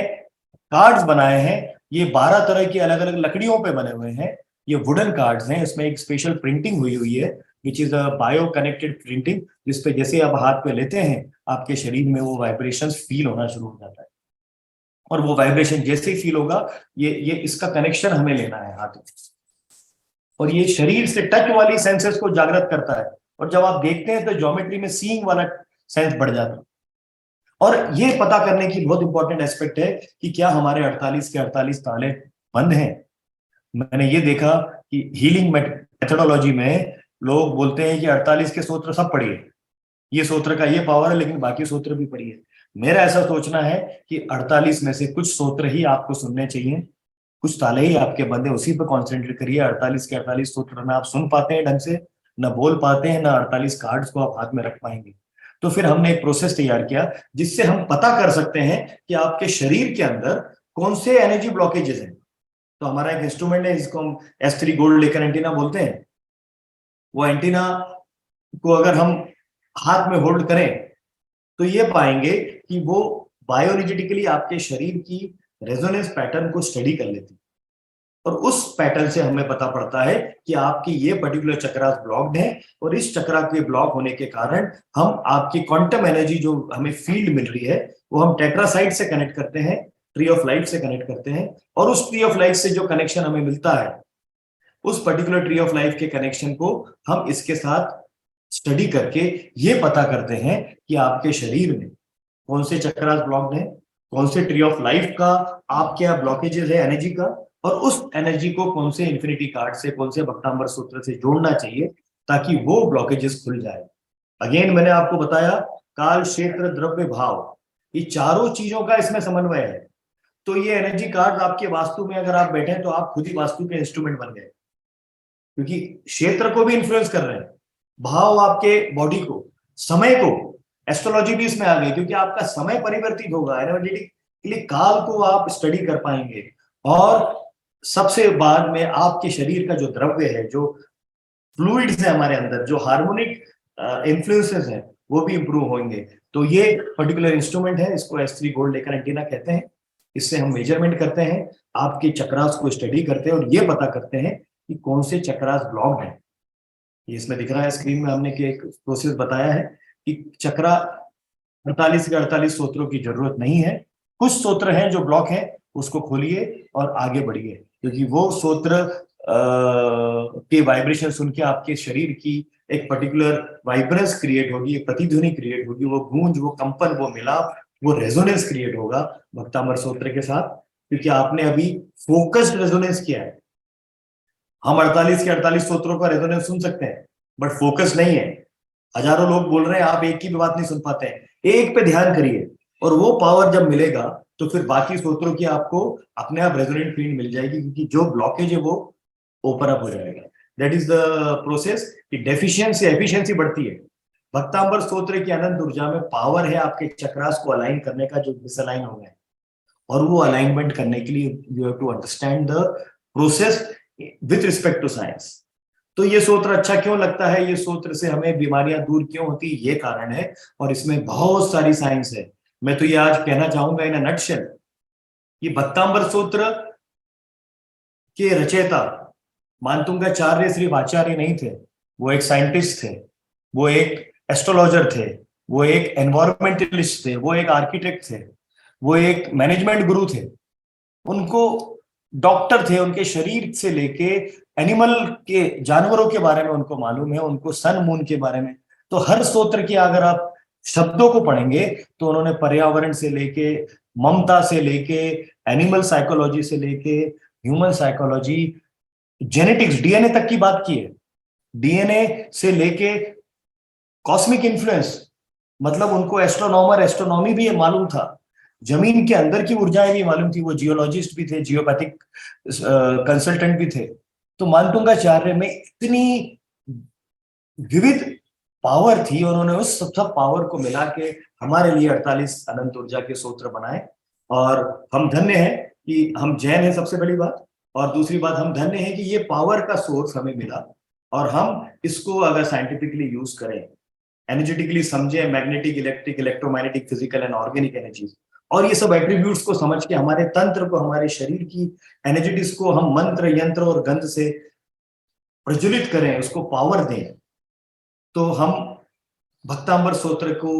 कार्ड्स बनाए हैं। ये 12 तरह की अलग अलग लकड़ियों पे बने हुए हैं। ये वुडन कार्ड्स हैं, इसमें एक स्पेशल प्रिंटिंग हुई है which is a bio connected printing, जिसपे जैसे आप हाथ पे लेते हैं आपके शरीर में वो वाइब्रेशंस फील होना शुरू हो जाता है, और वो वाइब्रेशन जैसे ही फील होगा ये इसका कनेक्शन हमें लेना है हाथ में, और ये शरीर से टच वाली सेंसेस को जागृत करता है। और जब आप देखते हैं तो ज्योमेट्री में सीइंग वाला सेंस बढ़ जाता है। और ये पता करने की बहुत इंपॉर्टेंट एस्पेक्ट है कि क्या हमारे 48 के 48 ताले बंद हैं। मैंने ये देखा कि हीलिंग मेथोडोलॉजी में लोग बोलते हैं कि 48 के सूत्र सब पढ़िए, ये सूत्र का ये पावर है लेकिन बाकी सूत्र भी पढ़िए। मेरा ऐसा सोचना है कि 48 में से कुछ सूत्र ही आपको सुनने चाहिए, कुछ ताले ही आपके बंदे, उसी पे कॉन्सेंट्रेट करिए। 48 के 48 सूत्र ना आप सुन पाते हैं ढंग से, ना बोल पाते हैं, ना 48 कार्ड्स को आप हाथ में रख पाएंगे। तो फिर हमने एक प्रोसेस तैयार किया जिससे हम पता कर सकते हैं कि आपके शरीर के अंदर कौन से एनर्जी ब्लॉकेजेस हैं। तो हमारा एक इंस्ट्रूमेंट है जिसको हम S3 गोल्ड लेकर एंटीना बोलते हैं। वो एंटीना को अगर हम हाथ में होल्ड करें तो ये पाएंगे कि वो बायोएनर्जेटिकली आपके शरीर की रेजोनेंस पैटर्न को स्टडी कर लेती है, और उस पैटर्न से हमें पता पड़ता है कि आपकी ये पर्टिकुलर चक्रास ब्लॉक्ड है, और इस चक्रा के ब्लॉक होने के कारण हम आपकी क्वांटम एनर्जी जो हमें फील्ड मिल रही है वो हम टेट्रासाइट से कनेक्ट करते हैं, ट्री ऑफ लाइफ से कनेक्ट करते हैं, और उस ट्री ऑफ लाइफ से जो कनेक्शन हमें मिलता है उस पर्टिकुलर ट्री ऑफ लाइफ के कनेक्शन को हम इसके साथ स्टडी करके ये पता करते हैं कि आपके शरीर में कौन से चक्रास ब्लॉक्ड है, कौन से ट्री ऑफ लाइफ का आपके यहाँ ब्लॉकेजेस है एनर्जी का, और उस एनर्जी को कौन से इन्फिनिटी कार्ड से, कौन से भक्तांबर सूत्र से जोड़ना चाहिए ताकि वो ब्लॉकेजेस खुल जाए। अगेन मैंने आपको बताया काल, क्षेत्र, द्रव्य, भाव, ये चारों चीजों का इसमें समन्वय है। तो ये एनर्जी कार्ड आपके वास्तु में अगर आप बैठे तो आप खुद ही वास्तु के इंस्ट्रूमेंट बन गए, क्योंकि क्षेत्र को भी इन्फ्लुएंस कर रहे हैं, भाव आपके बॉडी को, समय को, एस्ट्रोलॉजी भी इसमें आ गई क्योंकि आपका समय परिवर्तित होगा। एनर्जेटिकली काल को आप स्टडी कर पाएंगे, और सबसे बाद में आपके शरीर का जो द्रव्य है, जो फ्लूइड्स है हमारे अंदर, जो हार्मोनिक इन्फ्लुएंसेस हैं, वो भी इंप्रूव होंगे। तो ये पर्टिकुलर इंस्ट्रूमेंट है, इसको S3 गोल्ड लेकर एंटीना कहते हैं। इससे हम मेजरमेंट करते हैं, आपके चक्रास को स्टडी करते हैं, और ये पता करते हैं कि कौन से चक्रास ब्लॉक्ड हैं। ये इसमें दिख रहा है स्क्रीन में, हमने एक प्रोसेस बताया है कि चक्रा 48 के 48 सूत्रों की जरूरत नहीं है। कुछ सूत्र हैं जो ब्लॉक हैं, उसको खोलिए और आगे बढ़िए, क्योंकि वो सूत्र के वाइब्रेशन सुन के आपके शरीर की एक पर्टिकुलर वाइब्रेंस क्रिएट होगी, एक प्रतिध्वनि क्रिएट होगी, वो गूंज, वो कंपन, वो मिलाप, वो रेजोनेंस क्रिएट होगा भक्तांबर सूत्र के साथ, क्योंकि आपने अभी फोकस्ड रेजोनेंस किया है। हम 48 के 48 सूत्रों का रेजोनेंस सुन सकते हैं, बट फोकस नहीं है। हजारों लोग बोल रहे हैं, आप एक की भी बात नहीं सुन पाते हैं। एक पे ध्यान करिए, और वो पावर जब मिलेगा तो फिर बाकी सूत्रों की आपको अपने आप रेजोनेंट फील्ड मिल जाएगी, क्योंकि जो ब्लॉकेज है वो ओपन अप हो जाएगा। दैट इज द प्रोसेस कि डेफिशिएंसी एफिशिएंसी बढ़ती है। भक्तांबर सूत्र की अनंत ऊर्जा में पावर है आपके चक्रास को अलाइन करने का, जो डिसअलाइन हो गए, और वो अलाइनमेंट करने के लिए you have to understand the process with respect to science. तो ये सूत्र अच्छा क्यों लगता है, ये सूत्र से हमें बीमारियां दूर क्यों होती, ये कारण है, और इसमें बहुत सारी साइंस है। मैं तो ये आज कहना चाहूंगा इन अ नटशेल, ये भक्तांबर सूत्र के रचयिता मानतुंगाचार्य सिर्फ आचार्य नहीं थे, वो एक साइंटिस्ट थे, वो एक एस्ट्रोलॉजर थे, वो एक एनवायरमेंटलिस्ट थे, वो एक आर्किटेक्ट थे, वो एक मैनेजमेंट गुरु थे, उनको डॉक्टर थे, उनके शरीर से लेके एनिमल के, जानवरों के बारे में उनको मालूम है, उनको सन मून के बारे में। तो हर सूत्र की अगर आप शब्दों को पढ़ेंगे तो उन्होंने पर्यावरण से लेके, ममता से लेके, एनिमल साइकोलॉजी से लेके, ह्यूमन साइकोलॉजी, जेनेटिक्स, डीएनए तक की बात की है। डीएनए से लेके कॉस्मिक इन्फ्लुएंस, मतलब उनको एस्ट्रोनॉमर, एस्ट्रोनॉमी भी मालूम था, जमीन के अंदर की ऊर्जाएं भी मालूम थी, वो जियोलॉजिस्ट भी थे, जियोपैथिक कंसल्टेंट भी थे। तो मानतुंगाचार्य में इतनी विविध पावर थी, उन्होंने उस सब पावर को मिला के हमारे लिए 48 अनंत ऊर्जा के सूत्र बनाए। और हम धन्य हैं कि हम जैन हैं, सबसे बड़ी बात, और दूसरी बात हम धन्य हैं कि ये पावर का सोर्स हमें मिला, और हम इसको अगर साइंटिफिकली यूज करें, एनर्जेटिकली समझे, magnetic, electric, electromagnetic, physical and organic energies, और ये सब एट्रीब्यूट्स को समझ के हमारे तंत्र को, हमारे शरीर की एनर्जेटिक्स को हम मंत्र, यंत्र और गंध से प्रज्वलित करें, उसको पावर दें, तो हम भक्तांबर सूत्र को,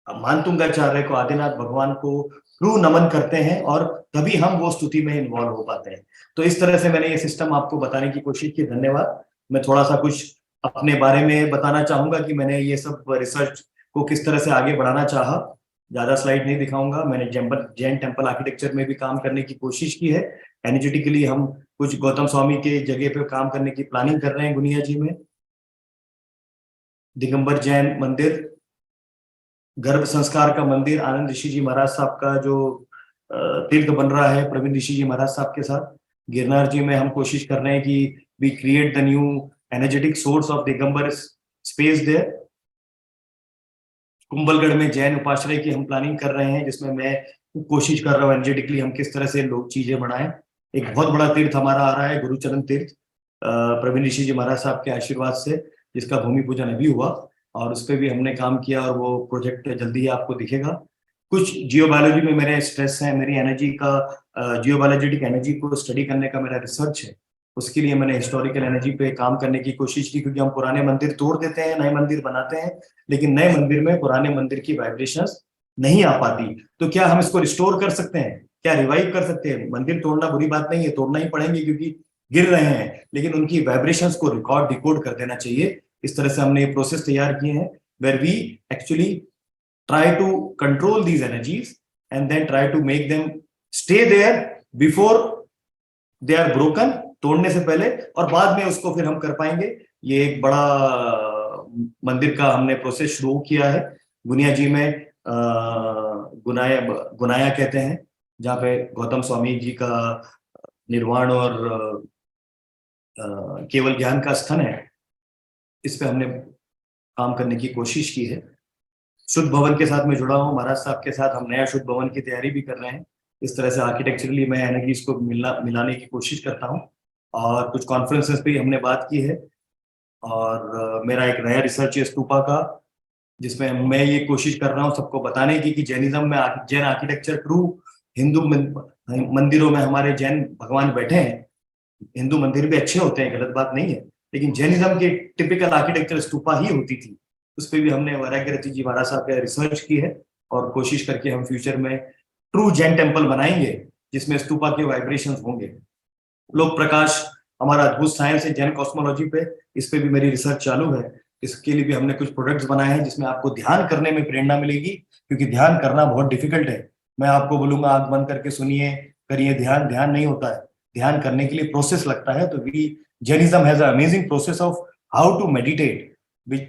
मानतुंगाचार्य को, आदिनाथ भगवान को ट्रू नमन करते हैं, और तभी हम वो स्तुति में इन्वॉल्व हो पाते हैं। तो इस तरह से मैंने ये सिस्टम आपको बताने की कोशिश की। धन्यवाद। मैं थोड़ा सा कुछ अपने बारे में बताना चाहूंगा कि मैंने ये सब रिसर्च को किस तरह से आगे बढ़ाना चाहा। ज्यादा स्लाइड नहीं दिखाऊंगा। मैंने जैन टेम्पल आर्किटेक्चर में भी काम करने की कोशिश की है। एनर्जेटिकली हम कुछ गौतम स्वामी के जगह पे काम करने की प्लानिंग कर रहे हैं गुनिया जी में। दिगंबर जैन मंदिर गर्भ संस्कार का मंदिर आनंद ऋषि जी महाराज साहब का जो तीर्थ बन रहा है प्रवीण ऋषि जी महाराज साहब के साथ। गिरनार जी में हम कोशिश कर रहे हैं कि we create the new energetic source of Digambar space there. Kumbhalgarh में जैन उपाश्रय की हम प्लानिंग कर रहे हैं, जिसमें मैं कोशिश कर रहा हूँ एनर्जेटिकली हम किस तरह से लोग चीजें बनाएं। एक बहुत बड़ा तीर्थ हमारा आ रहा है गुरुचरण तीर्थ प्रवीण ऋषि जी महाराज साहब के आशीर्वाद से, जिसका भूमि पूजन अभी हुआ और उस पर भी हमने काम किया और वो प्रोजेक्ट जल्दी ही आपको दिखेगा। कुछ जियोबायोलॉजी में मेरे स्ट्रेस है, मेरी एनर्जी का जियोबायोलॉजिटिक एनर्जी को स्टडी करने का मेरा रिसर्च है। उसके लिए मैंने हिस्टोरिकल एनर्जी पे काम करने की कोशिश की, क्योंकि हम पुराने मंदिर तोड़ देते हैं, नए मंदिर बनाते हैं, लेकिन नए मंदिर में पुराने मंदिर की वाइब्रेशंस नहीं आ पाती। तो क्या हम इसको रिस्टोर कर सकते हैं, क्या रिवाइव कर सकते हैं? मंदिर तोड़ना बुरी बात नहीं है, तोड़ना ही पड़ेंगे क्योंकि गिर रहे हैं, लेकिन उनकी वाइब्रेशंस को रिकॉर्ड डिकोड कर देना चाहिए। इस तरह से हमने ये प्रोसेस तैयार किए हैं where we actually try to control these energies and then try to make them stay there before they are broken, तोड़ने से पहले, और बाद में उसको फिर हम कर पाएंगे। ये एक बड़ा मंदिर का हमने प्रोसेस शुरू किया है गुनिया जी में, गुनाया कहते हैं, जहाँ पे गौतम स्वामी जी का निर्वाण और केवल ज्ञान का स्थन है। इस पे हमने काम करने की कोशिश की है। शुद्ध भवन के साथ मैं जुड़ा हूँ, महाराज साहब के साथ हम नया शुद्ध भवन की तैयारी भी कर रहे हैं। इस तरह से आर्किटेक्चरली मैं एनर्जीज को मिलाने की कोशिश करता हूँ, और कुछ कॉन्फ्रेंसेस पे हमने बात की है। और मेरा एक नया रिसर्च है स्तूपा का, जिसमें मैं ये कोशिश कर रहा हूँ सबको बताने की कि जैनिज्म में जैन आर्किटेक्चर ट्रू हिंदू मंदिरों में हमारे जैन भगवान बैठे हैं। हिंदू मंदिर भी अच्छे होते हैं, गलत बात नहीं है, लेकिन जैनिज्म की टिपिकल आर्किटेक्चर स्तूपा ही होती थी। उस पर भी हमने वैराग्यरति जी महाराज साहब का रिसर्च की है, और कोशिश करके हम फ्यूचर में ट्रू जैन टेम्पल बनाएंगे जिसमें स्तूपा के वाइब्रेशंस होंगे। लोक प्रकाश हमारा अद्भुत साइंस है जैन कॉस्मोलॉजी पे, इस पे भी मेरी रिसर्च चालू है। इसके लिए भी हमने कुछ प्रोडक्ट्स बनाए हैं जिसमें आपको ध्यान करने में प्रेरणा मिलेगी, क्योंकि ध्यान करना बहुत डिफिकल्ट है। मैं आपको बोलूंगा आंख बंद करके सुनिए, करिए ध्यान, ध्यान नहीं होता है। ध्यान करने के लिए प्रोसेस लगता है। तो we Jainism has a amazing process of how to meditate,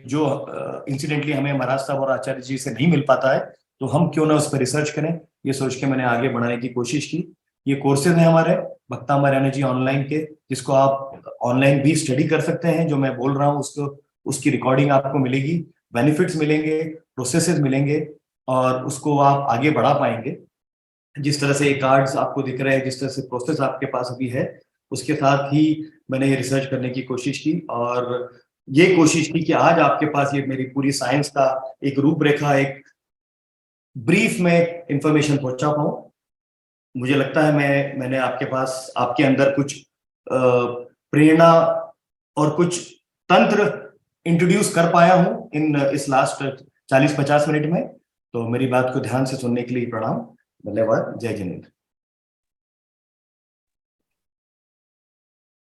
जो इंसिडेंटली हमें महाराज साहब और आचार्य जी से नहीं मिल पाता है, तो हम क्यों ना उस पर रिसर्च करें, ये सोच के मैंने आगे बढ़ाने की कोशिश की। ये कोर्सेज हैं हमारे भक्तामर एनर्जी ऑनलाइन के, जिसको आप ऑनलाइन भी स्टडी कर सकते हैं। जो मैं बोल रहा हूँ उसकी रिकॉर्डिंग आपको मिलेगी, बेनिफिट्स मिलेंगे, प्रोसेसेस मिलेंगे, और उसको आप आगे बढ़ा पाएंगे। जिस तरह से ये कार्ड्स आपको दिख रहे हैं, जिस तरह से प्रोसेस आपके पास अभी है, उसके साथ ही मैंने ये रिसर्च करने की कोशिश की, और ये कोशिश की कि आज आपके पास ये मेरी पूरी साइंस का एक रूपरेखा, एक ब्रीफ में इंफॉर्मेशन पहुंचा पाऊं। मुझे लगता है मैंने आपके पास, आपके अंदर कुछ प्रेरणा और कुछ तंत्र इंट्रोड्यूस कर पाया हूं इस लास्ट 40-50 मिनट में। तो मेरी बात को ध्यान से सुनने के लिए प्रणाम, धन्यवाद, जय जिनेंद्र।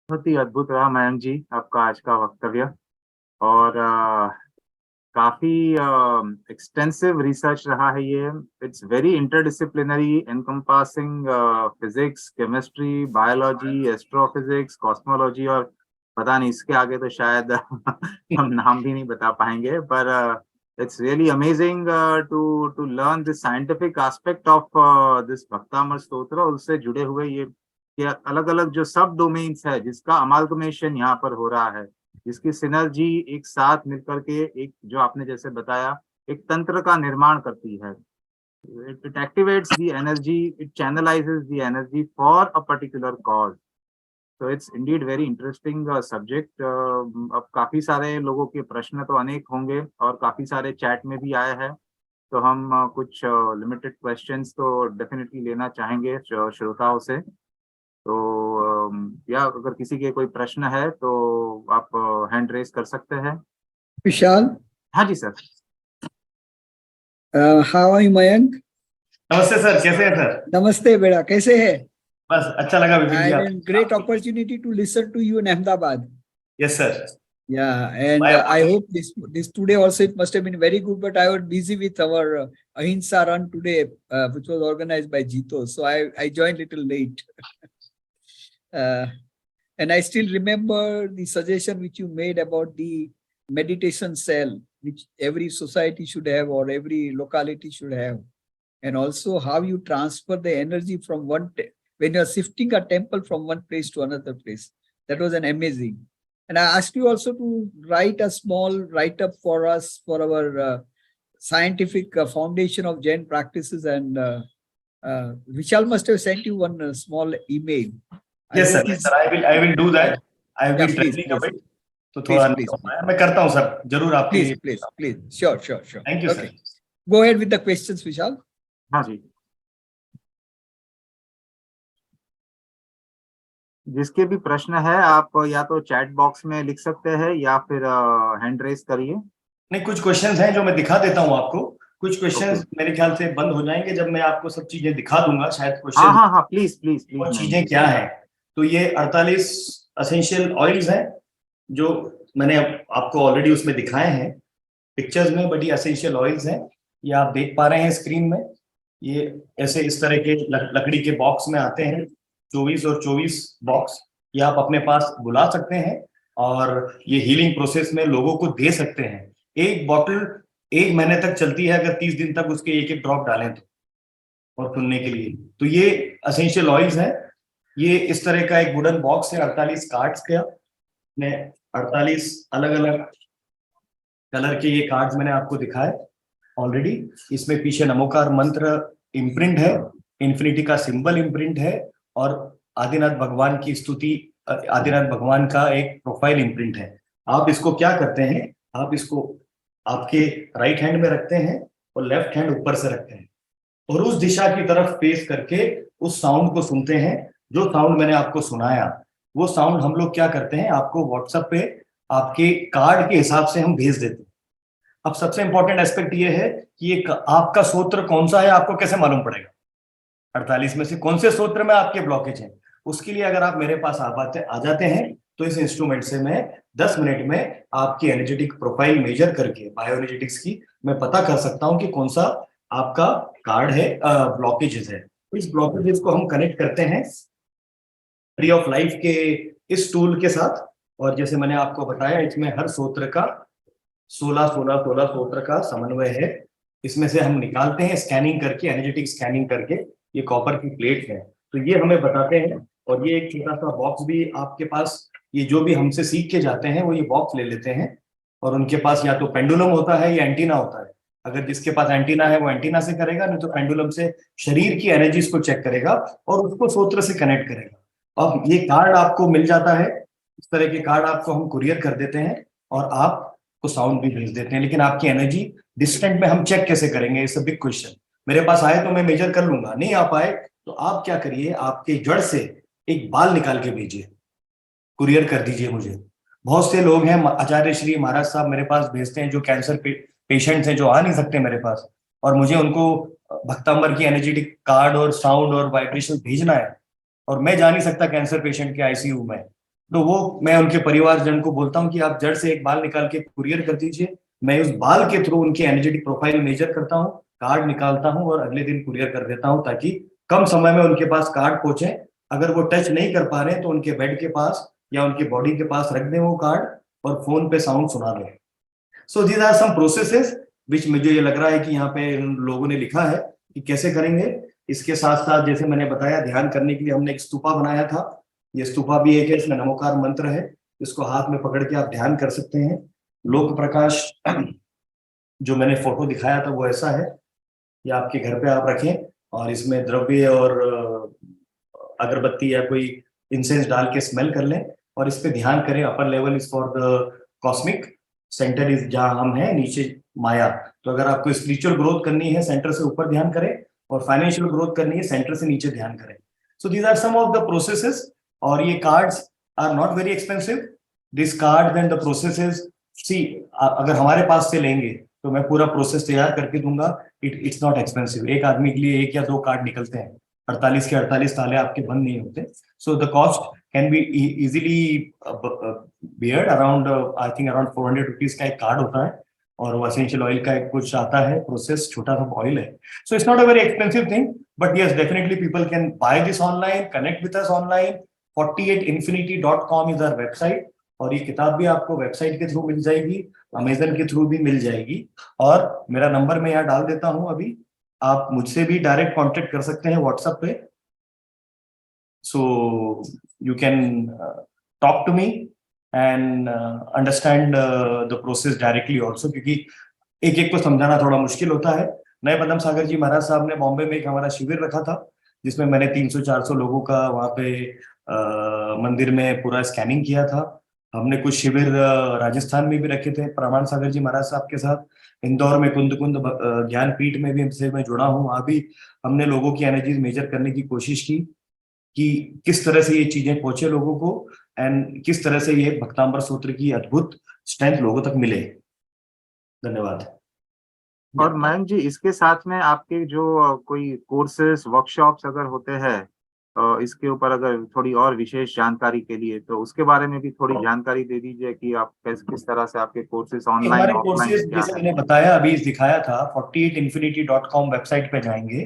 बहुत ही अद्भुत रहा मयंक जी आपका आज का वक्तव्य, और काफी एक्सटेंसिव रिसर्च रहा है ये। It's very interdisciplinary, encompassing physics, chemistry, biology, astrophysics, cosmology, और पता नहीं इसके आगे तो शायद हम नाम भी नहीं बता पाएंगे, पर it's really amazing to learn the scientific aspect of this Bhaktamar स्तोत्र, और उससे जुड़े हुए ये अलग अलग जो सब डोमेन्स है जिसका अमालगमेशन यहाँ पर हो रहा है, जिसकी सिनर्जी एक साथ मिलकर के एक, जो आपने जैसे बताया, एक तंत्र का निर्माण करती है। It activates the energy, it channelizes the energy for a particular cause. So it's indeed very interesting subject. अब काफी सारे लोगों के प्रश्न तो अनेक होंगे और काफी सारे चैट में भी आए हैं, तो हम कुछ लिमिटेड क्वेश्चंस तो डेफिनेटली लेना चाहेंगे श्रोताओं से। तो या अगर किसी के कोई प्रश्न है तो आप हैंड रेज कर सकते हैं। विशाल। हाँ जी sir. How are you Mayank? नमस्ते सर, कैसे हैं सर? नमस्ते बेटा, कैसे है? बस अच्छा लगा विपिन जी। And great opportunity to listen to you in Ahmedabad. Yes sir. Yeah, and I hope this today also it must have been very good, but I was busy with our Ahimsa run today, which was organized by Jito, so I joined little late. And I still remember the suggestion which you made about the meditation cell, which every society should have or every locality should have. And also how you transfer the energy from when you're shifting a temple from one place to another place. That was an amazing. And I asked you also to write a small write-up for us for our scientific foundation of Jain practices, and Vishal must have sent you one small email. Yes, sir. Yes, sir. I will do that. I will be traveling a bit. तो थोड़ा मैं करता हूँ sir, जरूर आपकी. Please. Sure. Thank you, okay. sir. Go ahead with the questions, Vishal. हाँ जी. जिसके भी प्रश्न है आप या तो चैट बॉक्स में लिख सकते हैं या फिर हैंड रेज करिए. नहीं, कुछ क्वेश्चंस हैं जो मैं दिखा देता हूं आपको. कुछ क्वेश्चंस मेरे ख्याल से बंद हो जाएंगे जब मैं आपको सब चीजें दिखा दूंगा. शायद क्वेश्चन हाँ प्लीज वो चीजें क्या है. तो ये 48 एसेंशियल ऑयल्स हैं जो मैंने आपको ऑलरेडी उसमें दिखाए हैं पिक्चर्स में, बट ये एसेंशियल ऑयल्स हैं. ये आप देख पा रहे हैं स्क्रीन में. ये ऐसे इस तरह के लकड़ी के बॉक्स में आते हैं, 24 और 24 बॉक्स. ये आप अपने पास बुला सकते हैं और ये हीलिंग प्रोसेस में लोगों को दे सकते हैं. एक बॉटल 1 महीने तक चलती है अगर 30 दिन तक उसके एक ड्रॉप डालें तो, और सुनने के लिए. तो ये एसेंशियल ऑयल्स है. ये इस तरह का एक वुडन बॉक्स है 48 कार्ड्स का. मैं 48 अलग अलग कलर के ये कार्ड्स मैंने आपको दिखाए ऑलरेडी. इसमें पीछे नमोकार मंत्र इम्प्रिंट है, इन्फिनिटी का सिंबल इम्प्रिंट है और आदिनाथ भगवान की स्तुति, आदिनाथ भगवान का एक प्रोफाइल इम्प्रिंट है. आप इसको क्या करते हैं, आप इसको आपके राइट हैंड में रखते हैं और लेफ्ट हैंड ऊपर से रखते हैं और उस दिशा की तरफ फेस करके उस साउंड को सुनते हैं. जो साउंड मैंने आपको सुनाया वो साउंड हम लोग क्या करते हैं, आपको व्हाट्सएप पे आपके कार्ड के हिसाब से हम भेज देते हैं. अब सबसे इंपॉर्टेंट एस्पेक्ट ये है कि ये आपका सूत्र कौन सा है आपको कैसे मालूम पड़ेगा. 48 में से कौन से सूत्र में आपके ब्लॉकेज हैं. उसके लिए अगर आप मेरे पास आ जाते हैं तो इस इंस्ट्रूमेंट से मैं 10 मिनट में आपकी एनर्जेटिक प्रोफाइल मेजर करके बायोएनर्जेटिक्स की मैं पता कर सकता हूं कि कौन सा आपका कार्ड है, ब्लॉकेजेस है. इस ब्लॉकेजेस को हम कनेक्ट करते हैं ट्री ऑफ लाइफ के इस टूल के साथ. और जैसे मैंने आपको बताया इसमें हर सूत्र का 16 सूत्र का समन्वय है. इसमें से हम निकालते हैं स्कैनिंग करके, एनर्जेटिक स्कैनिंग करके. ये कॉपर की प्लेट है तो ये हमें बताते हैं. और ये एक छोटा सा बॉक्स भी आपके पास, ये जो भी हमसे सीख के जाते हैं वो ये बॉक्स ले लेते हैं और उनके पास या तो पेंडुलम होता है या एंटीना होता है. अगर जिसके पास एंटीना है वो एंटीना से करेगा, नहीं तो पेंडुलम से शरीर की एनर्जीज को चेक करेगा और उसको सूत्र से कनेक्ट करेगा. अब ये कार्ड आपको मिल जाता है. इस तरह के कार्ड आपको हम कुरियर कर देते हैं और आपको साउंड भी भेज देते हैं. लेकिन आपकी एनर्जी डिस्टेंट में हम चेक कैसे करेंगे, इट्स अ बिग क्वेश्चन. मेरे पास आए तो मैं मेजर कर लूंगा, नहीं आ पाए तो आप क्या करिए, आपके जड़ से एक बाल निकाल के भेजिए, कुरियर कर दीजिए मुझे. बहुत से लोग हैं, आचार्य श्री महाराज साहब मेरे पास भेजते हैं जो कैंसर पेशेंट्स हैं जो आ नहीं सकते मेरे पास, और मुझे उनको भक्तांबर की एनर्जेटिक कार्ड और साउंड और वाइब्रेशन भेजना है और मैं जा नहीं सकता कैंसर पेशेंट के आईसीयू में. तो वो मैं उनके परिवारजन को बोलता हूँ कि आप जड़ से एक बाल निकाल के कुरियर कर दीजिए. मैं उस बाल के थ्रू उनकी एनर्जेटिक प्रोफाइल मेजर करता हूँ, कार्ड निकालता हूँ और अगले दिन कुरियर कर देता हूँ ताकि कम समय में उनके पास कार्ड पहुंचे. अगर वो टच नहीं कर पा रहे तो उनके बेड के पास या उनके बॉडी के पास रख दें वो कार्ड और फोन पे साउंड सुना दें. So these are some processes which मुझे ये लग रहा है कि यहाँ पे लोगों ने लिखा है कि कैसे करेंगे. इसके साथ साथ जैसे मैंने बताया ध्यान करने के लिए हमने एक स्तूपा बनाया था. ये स्तूपा भी एक है, इसमें नमोकार मंत्र है, इसको हाथ में पकड़ के आप ध्यान कर सकते हैं. लोक प्रकाश जो मैंने फोटो दिखाया था वो ऐसा है, ये आपके घर पे आप रखें और इसमें द्रव्य और अगरबत्ती या कोई इंसेंस डाल के स्मेल कर लें और इस पे ध्यान करें. Upper level is for the cosmic, centre is जहां हम हैं, नीचे माया. तो अगर आपको स्पिरिचुअल ग्रोथ करनी है सेंटर से ऊपर ध्यान करें और फाइनेंशियल ग्रोथ करनी है सेंटर से नीचे ध्यान करें. So these are some of the processes. और ये cards are not very expensive. This card and the processes, see अगर हमारे पास से लेंगे तो मैं पूरा प्रोसेस तैयार करके दूंगा. It's not expensive. एक आदमी के लिए 1 या 2 कार्ड निकलते हैं. 48 के 48 ताले आपके बंद नहीं होते. So the cost can be easily beard around, I think around 400 rupees का एक कार्ड होता है और वो एसेंशियल ऑयल का एक कुछ आता है प्रोसेस, छोटा सा ऑयल है. So it's not a very expensive thing, but yes definitely people can by this online, connect with us online. 48infinity.com is our website. और ये किताब भी आपको वेबसाइट के थ्रू मिल जाएगी, अमेजन के थ्रू भी मिल जाएगी। और मेरा नंबर मैं यहाँ डाल देता हूँ अभी, आप मुझसे भी डायरेक्ट कांटेक्ट कर सकते हैं व्हाट्सएप पे। So you can talk to me and understand the process directly also, क्योंकि एक एक को समझाना थोड़ा मुश्किल होता है। नए पदम सागर जी महाराज साहब ने बॉम्बे में एक हमारा शिविर रखा था, जिसमें मैंने 300-400 लोगों का वहाँ पे मंदिर में पूरा स्कैनिंग किया था। हमने कुछ शिविर राजस्थान में भी रखे थे प्रमाण सागर जी महाराज साहब के साथ। इंदौर में कुंद कुंद ज्ञानपीठ में भी हमसे मैं जुड़ा हूँ, वहाँ भी हमने लोगों की एनर्जीज मेजर करने की कोशिश की कि किस तरह से ये चीजें पहुंचे लोगों को, एंड किस तरह से ये भक्तांबर सूत्र की अद्भुत स्ट्रेंथ लोगों तक मिले। धन्यवाद। और मयंक जी, इसके साथ में आपके जो कोई कोर्सेस वर्कशॉप्स अगर होते हैं इसके ऊपर, अगर थोड़ी और विशेष जानकारी के लिए, तो उसके बारे में भी थोड़ी जानकारी दे दीजिए कि आप किस तरह से आपके कोर्सेस ऑनलाइन हमारे ऑफलाइन कोर्सेज क्या जैसे है। मैंने बताया, अभी दिखाया था 48infinity.com वेबसाइट पे जाएंगे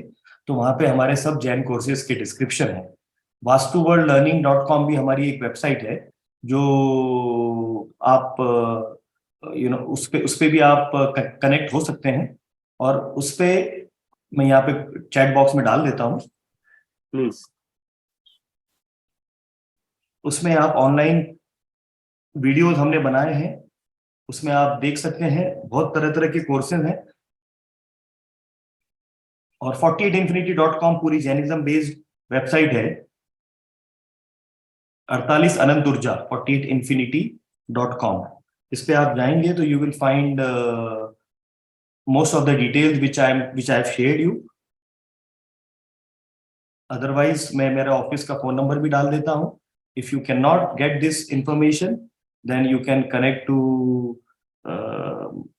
तो वहां पे हमारे सब जैन कोर्सेज के डिस्क्रिप्शन है। vastuworldlearning.com भी हमारी एक वेबसाइट है, जो आप उस पे भी आप कनेक्ट हो सकते हैं, और उस पे मैं यहाँ पे चैट बॉक्स में डाल देता हूँ प्लीज। उसमें आप ऑनलाइन वीडियोस हमने बनाए हैं, उसमें आप देख सकते हैं, बहुत तरह तरह के कोर्सेज हैं। और 48infinity.com पूरी जैनिज्म बेस्ड वेबसाइट है। 48 अनंत ऊर्जा 48infinity.com, इस पे आप जाएंगे तो you will find most of the details which I have shared you. Otherwise मैं मेरा ऑफिस का फोन नंबर भी डाल देता हूँ। If you cannot get this information, then you can connect to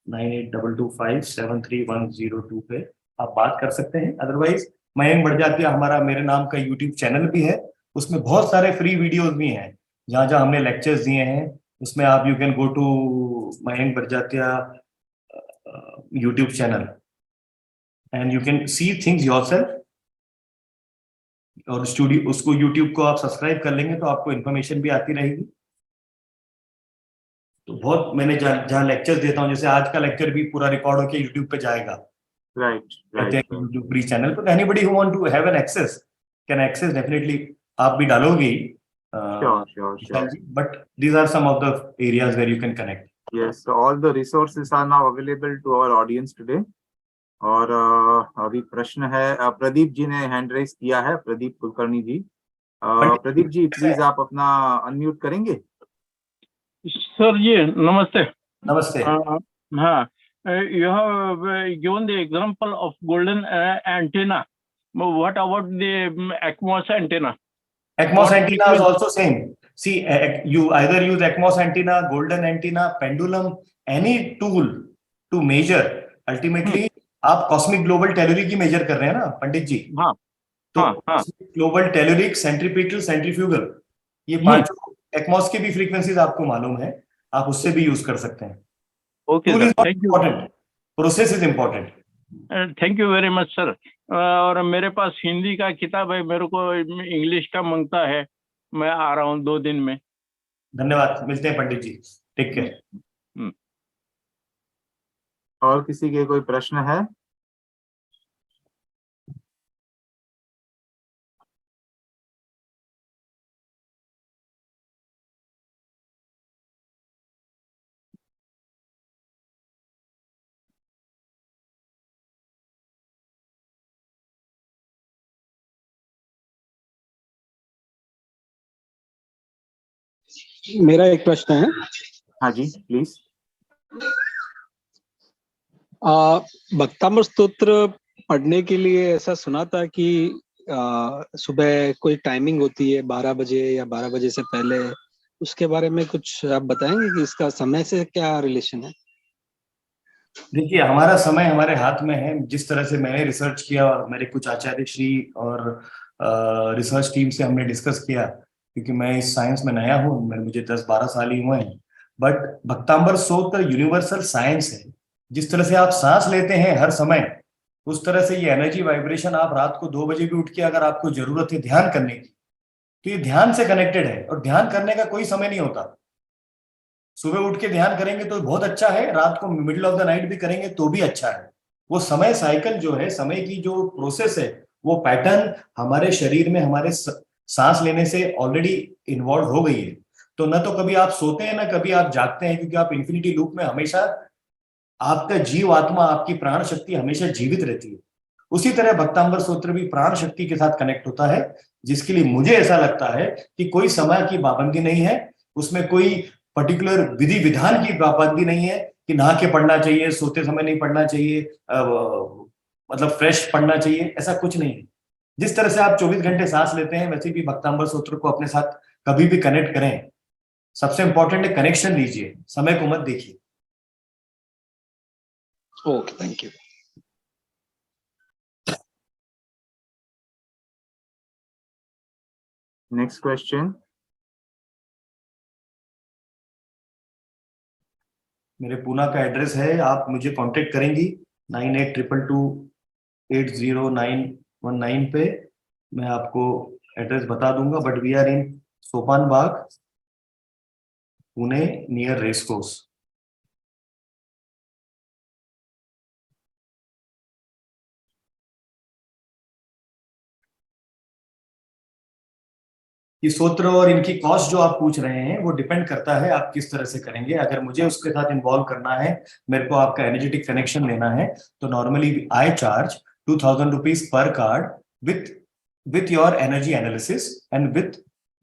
9822573102 पे आप बात कर सकते हैं। Otherwise मयंक बड़जात्या हमारा मेरे नाम का YouTube चैनल भी है, उसमें बहुत सारे फ्री वीडियोस भी हैं जहाँ जहाँ हमने लेक्चर्स दिए हैं। उसमें आप you can go to Mayank Barjatya YouTube channel and you can see things yourself। और स्टूडियो उसको YouTube को आप सब्सक्राइब कर लेंगे तो आपको इन्फॉर्मेशन भी आती रहेगी। तो बहुत मैंने जहाँ लेक्चर देता हूँ, जैसे आज का लेक्चर भी पूरा रिकॉर्ड होके YouTube पे जाएगा। राइट YouTube फ्री चैनल पर anybody who want to have an access can access definitely. आप भी डालोगे sure. But these are some of the areas where you can connect. Yes, so all the resources are now available to our audience today. और अभी प्रश्न है, प्रदीप जी ने hand raise किया है, प्रदीप कुलकर्णी जी। प्रदीप जी प्लीज आप अपना अनम्यूट करेंगे। सर जी नमस्ते। नमस्ते। हाँ, you have given the example of golden antenna. What about the ACMOS antenna? ACMOS antenna is also same. See, you either use ACMOS antenna, golden antenna, pendulum, any tool to measure. Ultimately, आप cosmic global टेलुरिक की major कर रहे हैं ना पंडित जी? हाँ। तो global टेलुरिक, centripetal, centrifugal, ये पांचों ACMOS की भी फ्रीक्वेंसीज आपको मालूम है, आप उससे भी यूज कर सकते हैं। Okay sir, thank you. Process is important. Thank you very much sir. और मेरे पास हिंदी का किताब है, मेरे को इंग्लिश का मांगता है, मैं आ रहा हूँ 2 दिन में। धन्यवाद, मिलते हैं पंडित जी, टेक केयर। और किसी के कोई प्रश्न है? मेरा एक प्रश्न है। हाँ जी प्लीज। भक्तामृत स्तोत्र पढ़ने के लिए ऐसा सुना था कि सुबह कोई टाइमिंग होती है 12 बजे या 12 बजे से पहले, उसके बारे में कुछ आप बताएंगे कि इसका समय से क्या रिलेशन है? देखिए, हमारा समय हमारे हाथ में है। जिस तरह से मैंने रिसर्च किया और मेरे कुछ आचार्य श्री और रिसर्च टीम से हमने डिस्कस किया, क्योंकि मैं इस साइंस में नया हूँ, मुझे 10-12 साल ही हुए हैं, बट भक्तांबर स्तोत्र यूनिवर्सल साइंस है। जिस तरह से आप सांस लेते हैं हर समय, उस तरह से ये एनर्जी वाइब्रेशन आप रात को 2 बजे भी उठ के अगर आपको जरूरत है ध्यान करने की, तो ये ध्यान से कनेक्टेड है। और ध्यान करने का कोई समय नहीं होता। सुबह उठ के ध्यान करेंगे तो बहुत अच्छा है, रात को मिडिल ऑफ द नाइट भी करेंगे तो भी अच्छा है। वो समय साइकिल जो है, समय की जो प्रोसेस है, वो पैटर्न हमारे शरीर में हमारे सांस लेने से ऑलरेडी इन्वॉल्व हो गई है। तो न तो कभी आप सोते हैं ना कभी आप जागते हैं, क्योंकि आप इन्फिनिटी लूप में हमेशा, आपका जीव आत्मा, आपकी प्राण शक्ति हमेशा जीवित रहती है। उसी तरह भक्तांबर स्तोत्र भी प्राण शक्ति के साथ कनेक्ट होता है, जिसके लिए मुझे ऐसा लगता है कि कोई समय की पाबंदी नहीं है, उसमें कोई पर्टिकुलर विधि विधान की पाबंदी नहीं है कि नहा के पढ़ना चाहिए, सोते समय नहीं पढ़ना चाहिए, मतलब फ्रेश पढ़ना चाहिए, ऐसा कुछ नहीं है। जिस तरह से आप 24 घंटे सांस लेते हैं, वैसे भी भक्तांबर स्तोत्र को अपने साथ कभी भी कनेक्ट करें। सबसे इंपॉर्टेंट है कनेक्शन लीजिए, समय को मत देखिए। Okay, thank you. Next question. मेरे पूना का एड्रेस है, आप मुझे कांटेक्ट करेंगी 9822280919 पे, मैं आपको एड्रेस बता दूंगा। But we are in Sopan Bagh, Pune, near race course. ये सूत्र और इनकी कॉस्ट जो आप पूछ रहे हैं वो डिपेंड करता है आप किस तरह से करेंगे। अगर मुझे उसके साथ इन्वॉल्व करना है, मेरे को आपका एनर्जेटिक कनेक्शन लेना है, तो normally I charge 2000 rupees per card with your energy analysis and with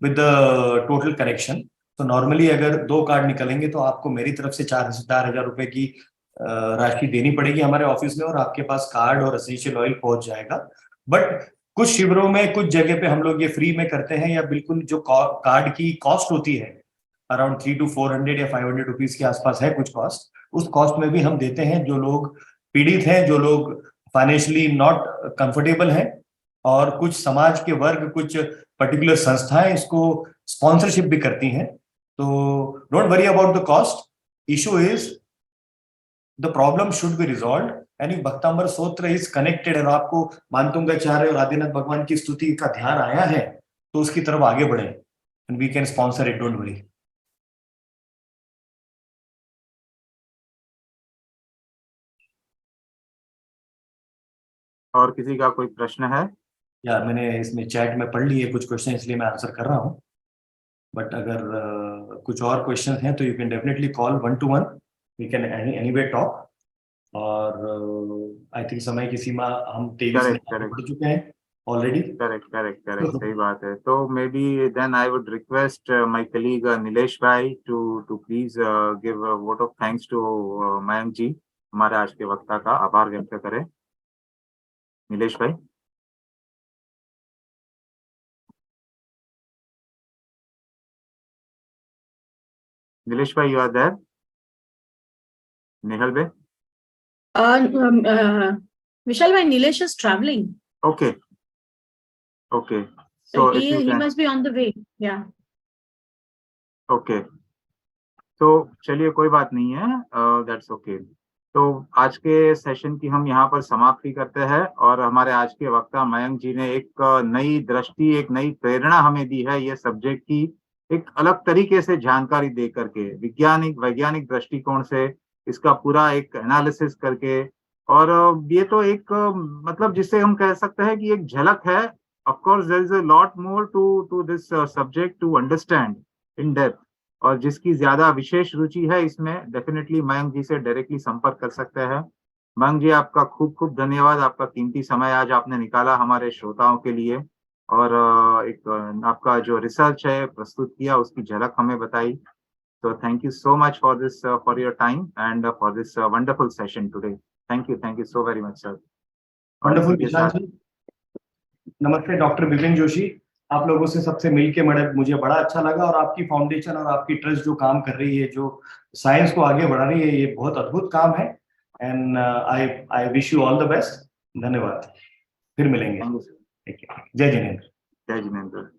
the total connection. तो नॉर्मली अगर 2 कार्ड निकलेंगे तो आपको मेरी तरफ से 4,000 रुपए की राशि देनी पड़ेगी हमारे ऑफिस में, और आपके पास कार्ड और एसेंशियल ऑयल पहुंच जाएगा। बट कुछ शिविरों में, कुछ जगह पे हम लोग ये फ्री में करते हैं, या बिल्कुल जो कार्ड की कॉस्ट होती है अराउंड 300 to 400 या 500 रुपीज के आसपास है कुछ कॉस्ट, उस कॉस्ट में भी हम देते हैं। जो लोग पीड़ित हैं, जो लोग फाइनेंशियली नॉट कंफर्टेबल हैं, और कुछ समाज के वर्ग, कुछ पर्टिकुलर संस्थाएं इसको स्पॉन्सरशिप भी करती हैं। तो don't worry about the cost, issue is the problem should be resolve and Bhaktamar Stotra is connected. और आपको मानतुंगाचार्य और आदिनाथ भगवान की स्तुति का ध्यान आया है तो उसकी तरफ आगे बढ़े, and we can sponsor it, don't worry. और किसी का कोई प्रश्न है? या मैंने इसमें चैट में पढ़ लिए कुछ क्वेश्चन, इसलिए मैं आंसर कर रहा हूँ। बट अगर कुछ और क्वेश्चन हैं तो you can definitely call 1-to-1, we can anyway talk. और आई थिंक समय की सीमा हम 23 मिनट बढ़ चुके हैं ऑलरेडी। करेक्ट सही बात है। तो maybe then I would request my colleague Nilesh bhai to please give a vote of thanks to Mayank ji, हमारे आज के वक्ता का आभार व्यक्त करें। नीलेश भाई। नीलेश भाई, यू आर देयर? नेहल भाई? Vishal bhai, Nilesh is traveling. Okay. So he must be on the way. Yeah. Okay. तो चलिए कोई बात नहीं है, दैट्स ओके। तो आज के सेशन की हम यहाँ पर समाप्ति करते हैं, और हमारे आज के वक्ता मयंक जी ने एक नई दृष्टि, एक नई प्रेरणा हमें दी है ये सब्जेक्ट की, एक अलग तरीके से जानकारी दे करके, वैज्ञानिक दृष्टिकोण से इसका पूरा एक एनालिसिस करके। और ये तो एक मतलब जिसे हम कह सकते हैं कि एक झलक है। Of course there is a lot more to this subject to understand in depth, और जिसकी ज्यादा विशेष रुचि है इसमें डेफिनेटली मयंक जी से डायरेक्टली संपर्क कर सकते हैं। मयंक जी, आपका खूब खूब धन्यवाद, आपका कीमती समय आज आपने निकाला हमारे श्रोताओं के लिए, और एक आपका जो रिसर्च है प्रस्तुत किया उसकी झलक हमें बताई। So thank you so much for this, for your time and for this wonderful session today. Thank you so very much, sir. Wonderful Vishal ji. नमस्ते डॉक्टर विपिन जोशी, आप लोगों से सबसे मिलके मुझे बड़ा अच्छा लगा, और आपकी फाउंडेशन और आपकी ट्रस्ट जो काम कर रही है, जो साइंस को आगे बढ़ा रही है, ये बहुत अद्भुत काम है। And I wish you all the best. धन्यवाद, फिर मिलेंगे। जय जिनेंद्र। जय जिनेंद्र।